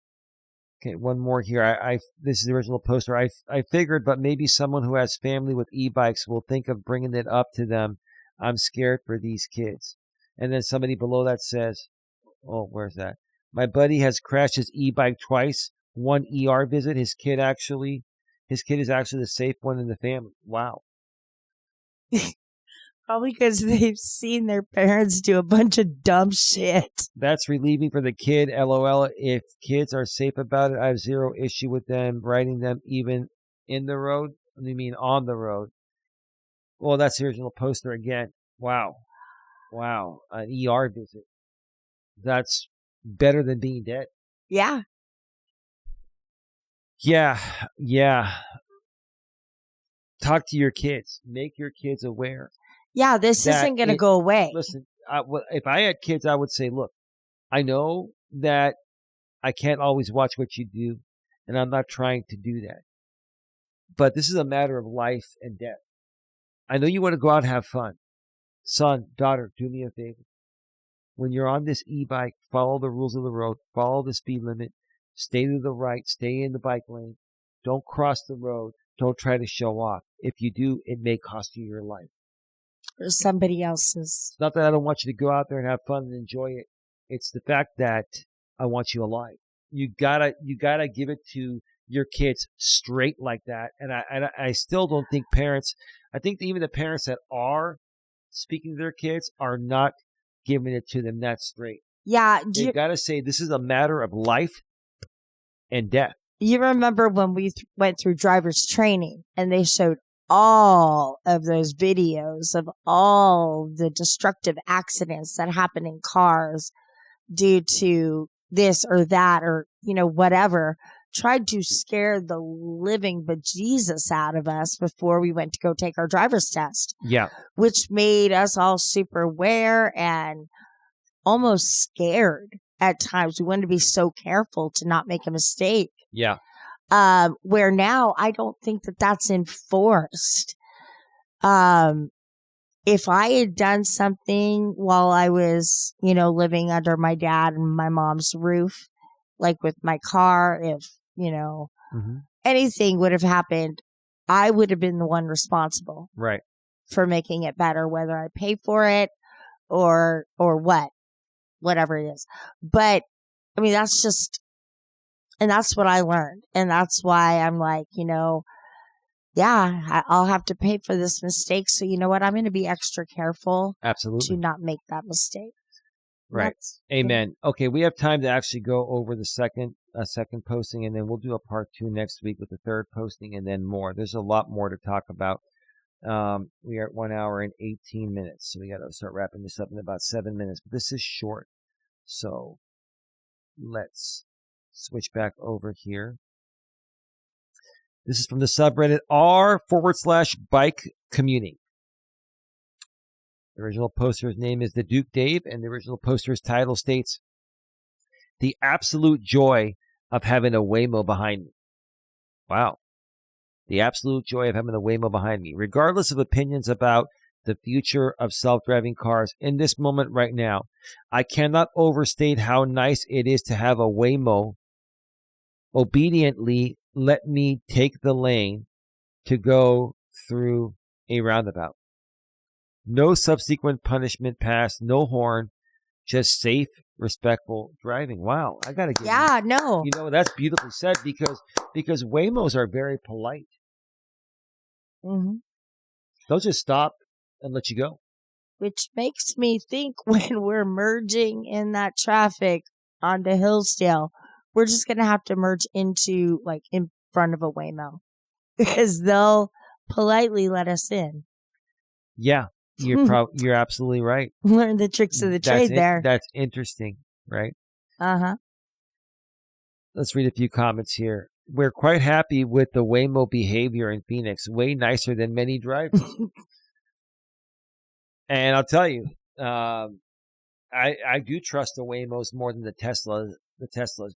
[SPEAKER 1] Okay, one more here. This is the original poster. I figured, but maybe someone who has family with e-bikes will think of bringing it up to them. I'm scared for these kids. And then somebody below that says, oh, where's that? My buddy has crashed his e-bike twice. One ER visit. His kid is actually the safe one in the family. Wow.
[SPEAKER 2] Probably because they've seen their parents do a bunch of dumb shit.
[SPEAKER 1] That's relieving for the kid. LOL. If kids are safe about it, I have zero issue with them riding them even in the road. I mean, on the road. Well, that's the original poster again. Wow. An ER visit. That's better than being dead.
[SPEAKER 2] Yeah.
[SPEAKER 1] Yeah. Talk to your kids. Make your kids aware.
[SPEAKER 2] Yeah, this isn't going to go away.
[SPEAKER 1] Listen, if I had kids, I would say, look, I know that I can't always watch what you do, and I'm not trying to do that. But this is a matter of life and death. I know you want to go out and have fun. Son, daughter, do me a favor. When you're on this e-bike, follow the rules of the road, follow the speed limit, stay to the right, stay in the bike lane, don't cross the road, don't try to show off. If you do, it may cost you your life.
[SPEAKER 2] Or somebody else's.
[SPEAKER 1] It's not that I don't want you to go out there and have fun and enjoy it. It's the fact that I want you alive. You gotta give it to your kids straight like that. And I still don't think parents, I think even the parents that are speaking to their kids are not giving it to them that straight.
[SPEAKER 2] Yeah.
[SPEAKER 1] You gotta say, this is a matter of life and death.
[SPEAKER 2] You remember when we went through driver's training and they showed all of those videos of all the destructive accidents that happen in cars due to this or that or, whatever, tried to scare the living bejesus out of us before we went to go take our driver's test.
[SPEAKER 1] Yeah. Which
[SPEAKER 2] made us all super aware and almost scared at times. We wanted to be so careful to not make a mistake.
[SPEAKER 1] Yeah.
[SPEAKER 2] Where now I don't think that that's enforced. If I had done something while I was, living under my dad and my mom's roof, like with my car, if, anything would have happened, I would have been the one responsible.
[SPEAKER 1] Right.
[SPEAKER 2] For making it better, whether I pay for it or whatever it is. But I mean, that's just, and that's what I learned. And that's why I'm like, I'll have to pay for this mistake. So you know what? I'm going to be extra careful.
[SPEAKER 1] Absolutely.
[SPEAKER 2] To not make that mistake.
[SPEAKER 1] Right. Amen. Okay. We have time to actually go over the second posting, and then we'll do a part 2 next week with the third posting and then more. There's a lot more to talk about. We are at 1 hour and 18 minutes. So we got to start wrapping this up in about 7 minutes, but this is short. So let's switch back over here. This is from the subreddit r/bike commuting. The original poster's name is the Duke Dave, and the original poster's title states, "The absolute joy of having a Waymo behind me." Wow. The absolute joy of having a Waymo behind me. Regardless of opinions about the future of self-driving cars, in this moment right now, I cannot overstate how nice it is to have a Waymo obediently let me take the lane to go through a roundabout. No subsequent punishment passed, no horn, just safe, respectful driving. Wow, I gotta give you. That's beautifully said because Waymos are very polite.
[SPEAKER 2] Mm-hmm.
[SPEAKER 1] They'll just stop and let you go.
[SPEAKER 2] Which makes me think when we're merging in that traffic onto Hillsdale, we're just gonna have to merge into in front of a Waymo because they'll politely let us in.
[SPEAKER 1] Yeah. You're absolutely right.
[SPEAKER 2] Learn the tricks of the trade there.
[SPEAKER 1] That's interesting, right?
[SPEAKER 2] Uh-huh.
[SPEAKER 1] Let's read a few comments here. we're quite happy with the Waymo behavior in Phoenix. Way nicer than many drivers. And I'll tell you, I do trust the Waymos more than the Teslas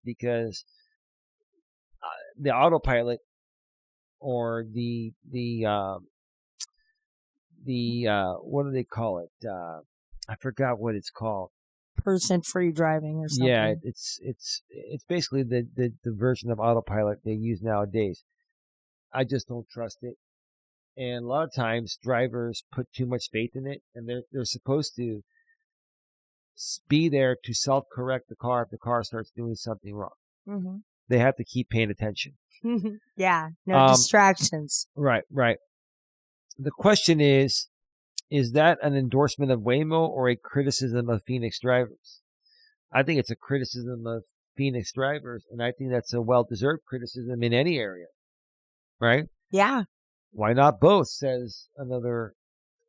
[SPEAKER 1] because the autopilot or the what do they call it? I forgot what it's called.
[SPEAKER 2] Person-free driving or something.
[SPEAKER 1] Yeah, it's basically the version of autopilot they use nowadays. I just don't trust it. And a lot of times drivers put too much faith in it, and they're supposed to be there to self-correct the car if the car starts doing something wrong.
[SPEAKER 2] Mm-hmm.
[SPEAKER 1] They have to keep paying attention.
[SPEAKER 2] Yeah, no distractions.
[SPEAKER 1] Right. The question is that an endorsement of Waymo or a criticism of Phoenix drivers? I think it's a criticism of Phoenix drivers, and I think that's a well-deserved criticism in any area. Right?
[SPEAKER 2] Yeah.
[SPEAKER 1] Why not both, says another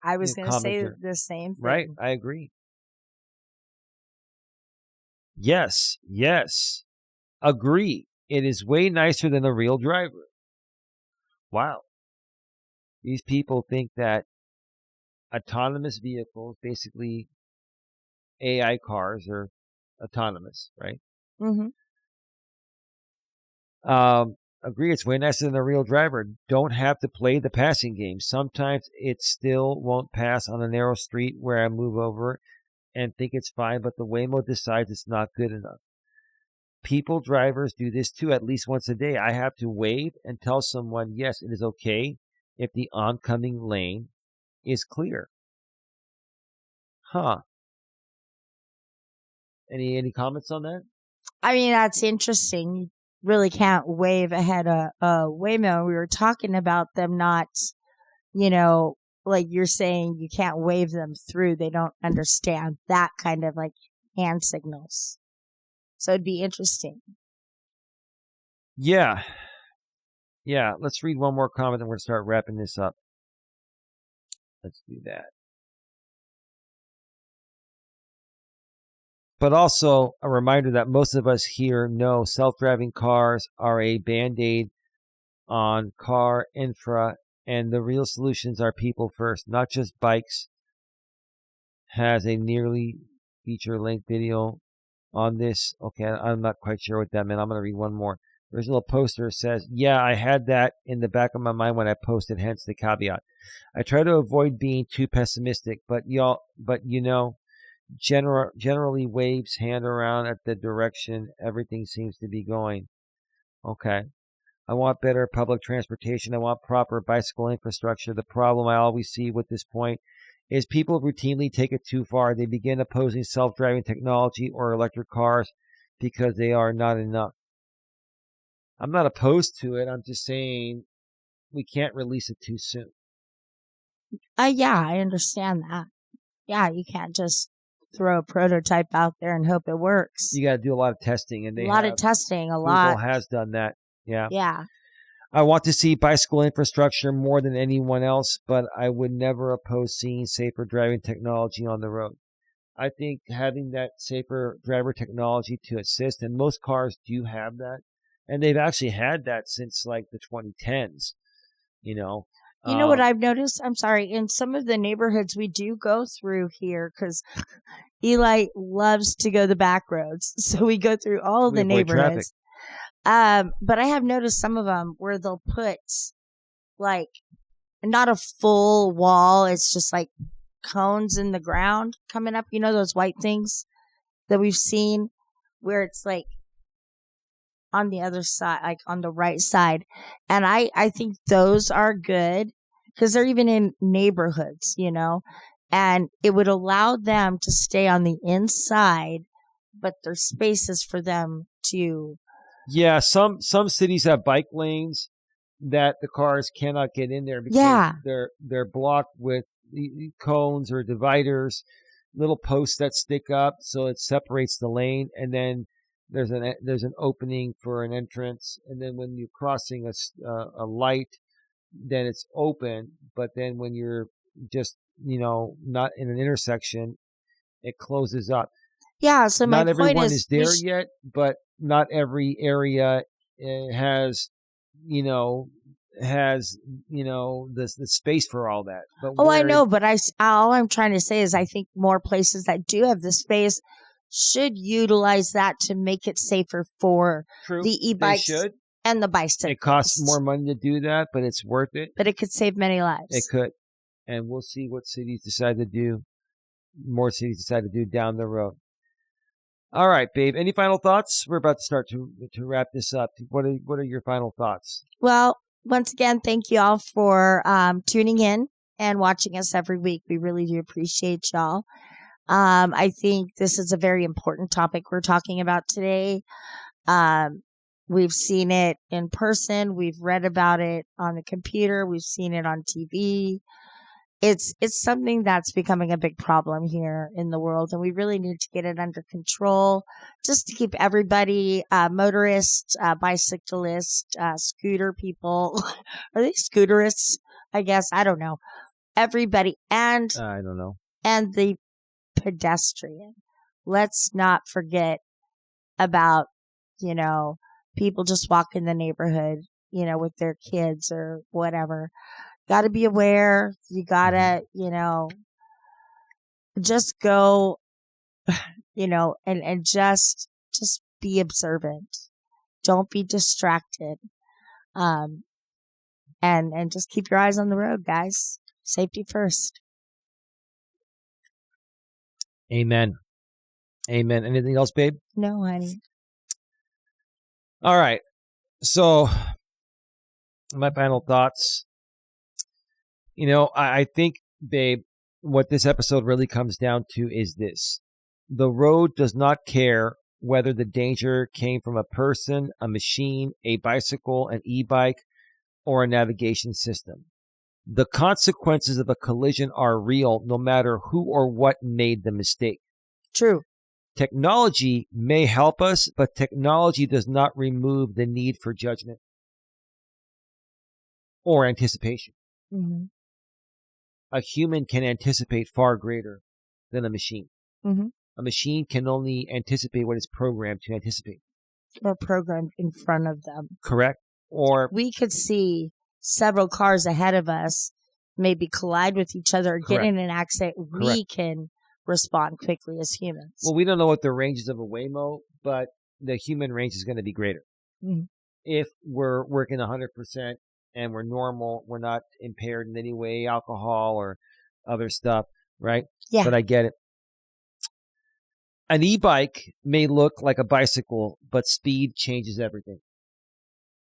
[SPEAKER 2] I was going to say
[SPEAKER 1] commenter.
[SPEAKER 2] the same thing.
[SPEAKER 1] Right, I agree. Yes. Agree. It is way nicer than a real driver. Wow. These people think that autonomous vehicles, basically AI cars, are autonomous, right?
[SPEAKER 2] Mm-hmm.
[SPEAKER 1] Agree, it's way nicer than a real driver. Don't have to play the passing game. Sometimes it still won't pass on a narrow street where I move over and think it's fine, but the Waymo decides it's not good enough. People, drivers do this too at least once a day. I have to wave and tell someone, yes, it is okay if the oncoming lane is clear. Huh. Any comments on that?
[SPEAKER 2] I mean, that's interesting. You really can't wave ahead of Waymo. We were talking about them not, like you're saying, you can't wave them through. They don't understand that kind of like hand signals. So it'd be interesting.
[SPEAKER 1] Yeah. Let's read one more comment and we're going to start wrapping this up. Let's do that. But also a reminder that most of us here know self-driving cars are a band-aid on car infra, and the real solutions are people first, not just bikes. Has a nearly feature-length video on this. Okay, I'm not quite sure what that meant. I'm going to read one more. There's a little poster that says, yeah, I had that in the back of my mind when I posted, hence the caveat. I try to avoid being too pessimistic, but generally waves hand around at the direction everything seems to be going. Okay. I want better public transportation. I want proper bicycle infrastructure. The problem I always see with this point is people routinely take it too far. They begin opposing self-driving technology or electric cars because they are not enough. I'm not opposed to it. I'm just saying we can't release it too soon.
[SPEAKER 2] Yeah, I understand that. Yeah, you can't just throw a prototype out there and hope it works.
[SPEAKER 1] You got to do a lot of testing, and
[SPEAKER 2] Google
[SPEAKER 1] has done that.
[SPEAKER 2] Yeah.
[SPEAKER 1] I want to see bicycle infrastructure more than anyone else, but I would never oppose seeing safer driving technology on the road. I think having that safer driver technology to assist, and most cars do have that, and they've actually had that since like the 2010s. You know what I've noticed?
[SPEAKER 2] I'm sorry. In some of the neighborhoods we do go through here, because Eli loves to go the back roads, so we go through all the neighborhoods. But I have noticed some of them where they'll put like not a full wall. It's just like cones in the ground coming up. You know those white things that we've seen where it's like on the other side, like on the right side. And I think those are good because they're even in neighborhoods, and it would allow them to stay on the inside, but there's spaces for them to.
[SPEAKER 1] Yeah, some cities have bike lanes that the cars cannot get in there because they're blocked with cones or dividers, little posts that stick up so it separates the lane, and then there's an opening for an entrance, and then when you're crossing a light, then it's open, but then when you're just not in an intersection, it closes up.
[SPEAKER 2] Yeah, so
[SPEAKER 1] not everyone is there yet, but not every area has, the space for all that. But
[SPEAKER 2] I know, but all I'm trying to say is I think more places that do have the space should utilize that to make it safer for the e-bikes and the bicycles.
[SPEAKER 1] It costs more money to do that, but it's worth it.
[SPEAKER 2] But it could save many lives.
[SPEAKER 1] It could. And we'll see what cities decide to do. More cities decide to do down the road. All right, babe. Any final thoughts? We're about to start to wrap this up. What are your final thoughts?
[SPEAKER 2] Well, once again, thank you all for tuning in and watching us every week. We really do appreciate y'all. I think this is a very important topic we're talking about today. We've seen it in person. We've read about it on the computer. We've seen it on TV. It's something that's becoming a big problem here in the world, and we really need to get it under control just to keep everybody, motorists, bicyclists, scooter people. Are they scooterists? I guess. I don't know. Everybody. And
[SPEAKER 1] I don't know.
[SPEAKER 2] And the pedestrian. Let's not forget about, people just walking the neighborhood, with their kids or whatever. Got to be aware. You got to, just go, and just be observant. Don't be distracted. And just keep your eyes on the road, guys. Safety first.
[SPEAKER 1] Amen. Amen. Anything else, babe?
[SPEAKER 2] No, honey.
[SPEAKER 1] All right. So my final thoughts. I think, babe, what this episode really comes down to is this. The road does not care whether the danger came from a person, a machine, a bicycle, an e-bike, or a navigation system. The consequences of a collision are real no matter who or what made the mistake.
[SPEAKER 2] True.
[SPEAKER 1] Technology may help us, but technology does not remove the need for judgment or anticipation.
[SPEAKER 2] Mm-hmm.
[SPEAKER 1] A human can anticipate far greater than a machine.
[SPEAKER 2] Mm-hmm.
[SPEAKER 1] A machine can only anticipate what is programmed to anticipate.
[SPEAKER 2] Or programmed in front of them.
[SPEAKER 1] Correct. Or
[SPEAKER 2] we could see several cars ahead of us maybe collide with each other or get in an accident.
[SPEAKER 1] Correct.
[SPEAKER 2] We can respond quickly as humans.
[SPEAKER 1] Well, we don't know what the range is of a Waymo, but the human range is going to be greater.
[SPEAKER 2] Mm-hmm.
[SPEAKER 1] If we're working 100%, and we're normal, we're not impaired in any way, alcohol or other stuff, right?
[SPEAKER 2] Yeah.
[SPEAKER 1] But I get it. An e-bike may look like a bicycle, but speed changes everything.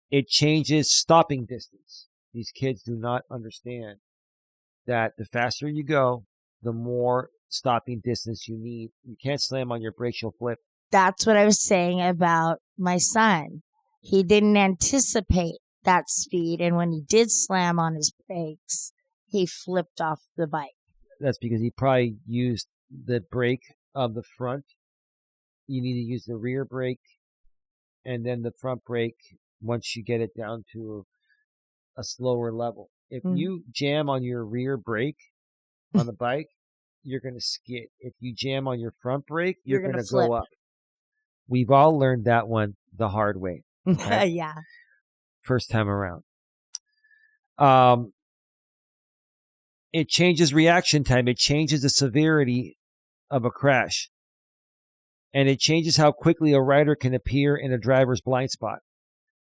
[SPEAKER 1] It changes stopping distance. These kids do not understand that the faster you go, the more stopping distance you need. You can't slam on your brakes, you'll flip.
[SPEAKER 2] That's what I was saying about my son. He didn't anticipate that speed, and when he did slam on his brakes, he flipped off the bike.
[SPEAKER 1] That's because he probably used the brake of the front. You need to use the rear brake and then the front brake once you get it down to a slower level. If you jam on your rear brake on the bike, you're going to skid. If you jam on your front brake, you're going to go up. We've all learned that one the hard way. Okay?
[SPEAKER 2] Yeah.
[SPEAKER 1] First time around. It changes reaction time. It changes the severity of a crash. And it changes how quickly a rider can appear in a driver's blind spot.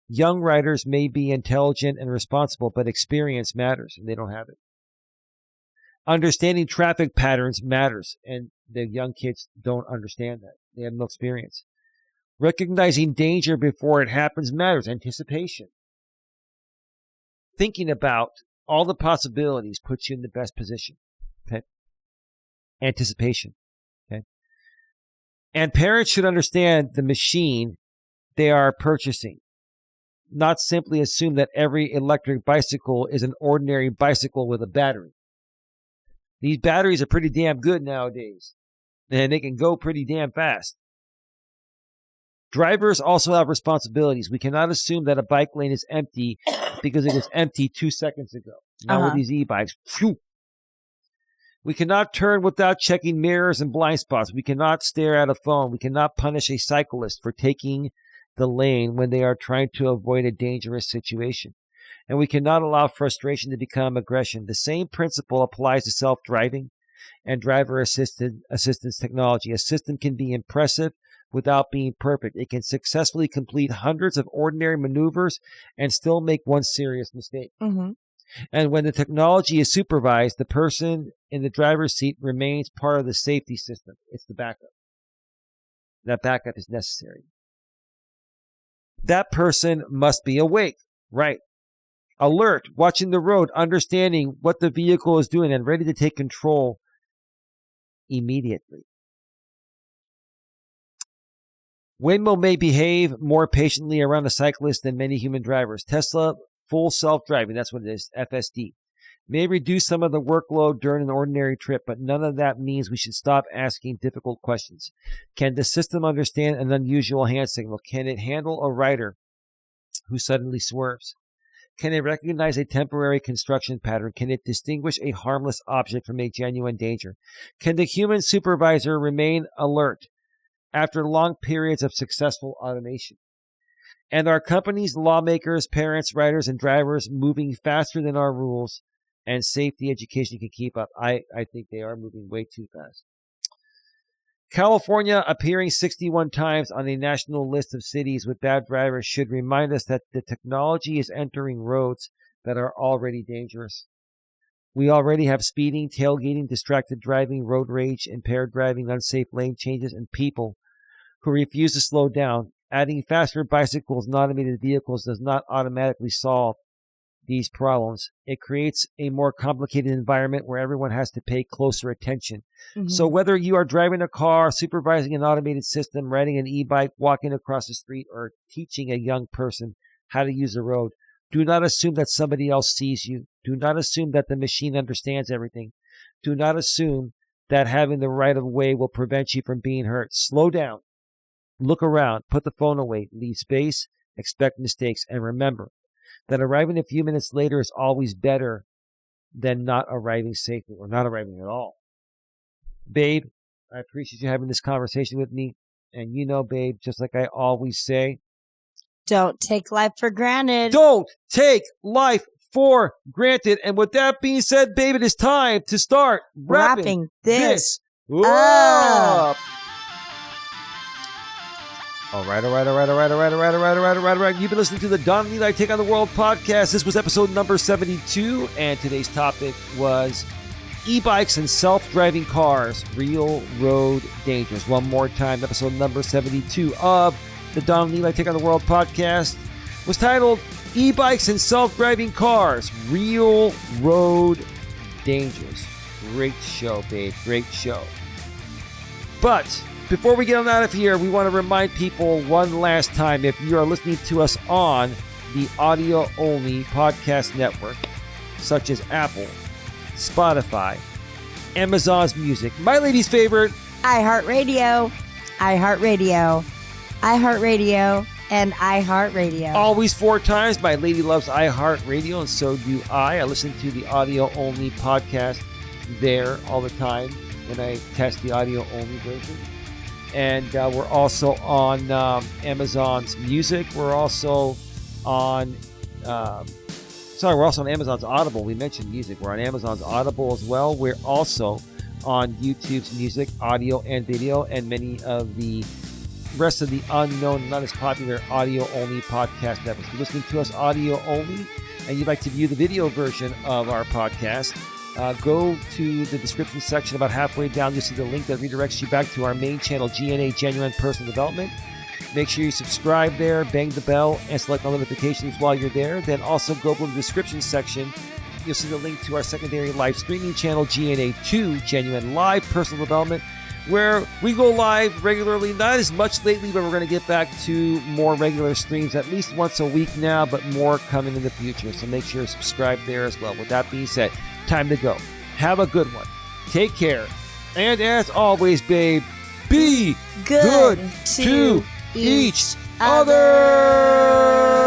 [SPEAKER 1] Young riders may be intelligent and responsible, but experience matters, and they don't have it. Understanding traffic patterns matters, and the young kids don't understand that. They have no experience. Recognizing danger before it happens matters. Anticipation. Thinking about all the possibilities puts you in the best position. Okay. Anticipation. Okay. And parents should understand the machine they are purchasing. Not simply assume that every electric bicycle is an ordinary bicycle with a battery. These batteries are pretty damn good nowadays, and they can go pretty damn fast. Drivers also have responsibilities. We cannot assume that a bike lane is empty because it was empty 2 seconds ago. Now with these e-bikes, phew. We cannot turn without checking mirrors and blind spots. We cannot stare at a phone. We cannot punish a cyclist for taking the lane when they are trying to avoid a dangerous situation. And we cannot allow frustration to become aggression. The same principle applies to self-driving and driver assistance technology. A system can be impressive without being perfect. It can successfully complete hundreds of ordinary maneuvers and still make one serious mistake.
[SPEAKER 2] Mm-hmm.
[SPEAKER 1] And when the technology is supervised, the person in the driver's seat remains part of the safety system. It's the backup. That backup is necessary. That person must be awake, right? Alert, watching the road, understanding what the vehicle is doing, and ready to take control immediately. Waymo may behave more patiently around a cyclist than many human drivers. Tesla full self-driving, that's what it is, FSD, may reduce some of the workload during an ordinary trip, but none of that means we should stop asking difficult questions. Can the system understand an unusual hand signal? Can it handle a rider who suddenly swerves? Can it recognize a temporary construction pattern? Can it distinguish a harmless object from a genuine danger? Can the human supervisor remain alert after long periods of successful automation? And are companies, lawmakers, parents, riders, and drivers moving faster than our rules and safety education can keep up? I think they are moving way too fast. California, appearing 61 times on a national list of cities with bad drivers, should remind us that the technology is entering roads that are already dangerous. We already have speeding, tailgating, distracted driving, road rage, impaired driving, unsafe lane changes, and people who refuse to slow down. Adding faster bicycles and automated vehicles does not automatically solve these problems. It creates a more complicated environment where everyone has to pay closer attention. Mm-hmm. So whether you are driving a car, supervising an automated system, riding an e-bike, walking across the street, or teaching a young person how to use the road, do not assume that somebody else sees you. Do not assume that the machine understands everything. Do not assume that having the right of way will prevent you from being hurt. Slow down. Look around, put the phone away, leave space, expect mistakes, and remember that arriving a few minutes later is always better than not arriving safely or not arriving at all. Babe, I appreciate you having this conversation with me. And you know, babe, just like I always say,
[SPEAKER 2] don't take life for granted.
[SPEAKER 1] Don't take life for granted. And with that being said, babe, it is time to start wrapping this up. All right. You've been listening to the Don and Eli Take on the World podcast. This was episode number 72, and today's topic was e-bikes and self-driving cars, real road dangers. One more time, episode number 72 of the Don and Eli Take on the World podcast was titled E-bikes and self-driving cars, real road dangers. Great show, babe. Great show. But before we get on out of here, we want to remind people one last time, if you are listening to us on the audio-only podcast network, such as Apple, Spotify, Amazon's Music, my lady's favorite,
[SPEAKER 2] iHeartRadio, and iHeartRadio.
[SPEAKER 1] Always 4 times. My lady loves iHeartRadio, and so do I. I listen to the audio-only podcast there all the time when I test the audio-only version. And we're also on Amazon's Music. We're also on, we're also on Amazon's Audible. We mentioned music. We're on Amazon's Audible as well. We're also on YouTube's Music, audio, and video, and many of the rest of the unknown, not as popular audio-only podcast networks. If you're listening to us audio-only and you'd like to view the video version of our podcast, go to the description section about halfway down. You'll see the link that redirects you back to our main channel, GNA Genuine Personal Development. Make sure you subscribe there, bang the bell, and select all notifications while you're there. Then also go to the description section. You'll see the link to our secondary live streaming channel, GNA2 Genuine Live Personal Development, where we go live regularly. Not as much lately, but we're going to get back to more regular streams at least once a week now, but more coming in the future. So make sure you subscribe there as well. With that being said, time to go. Have a good one. Take care. And as always, babe, be good to each other.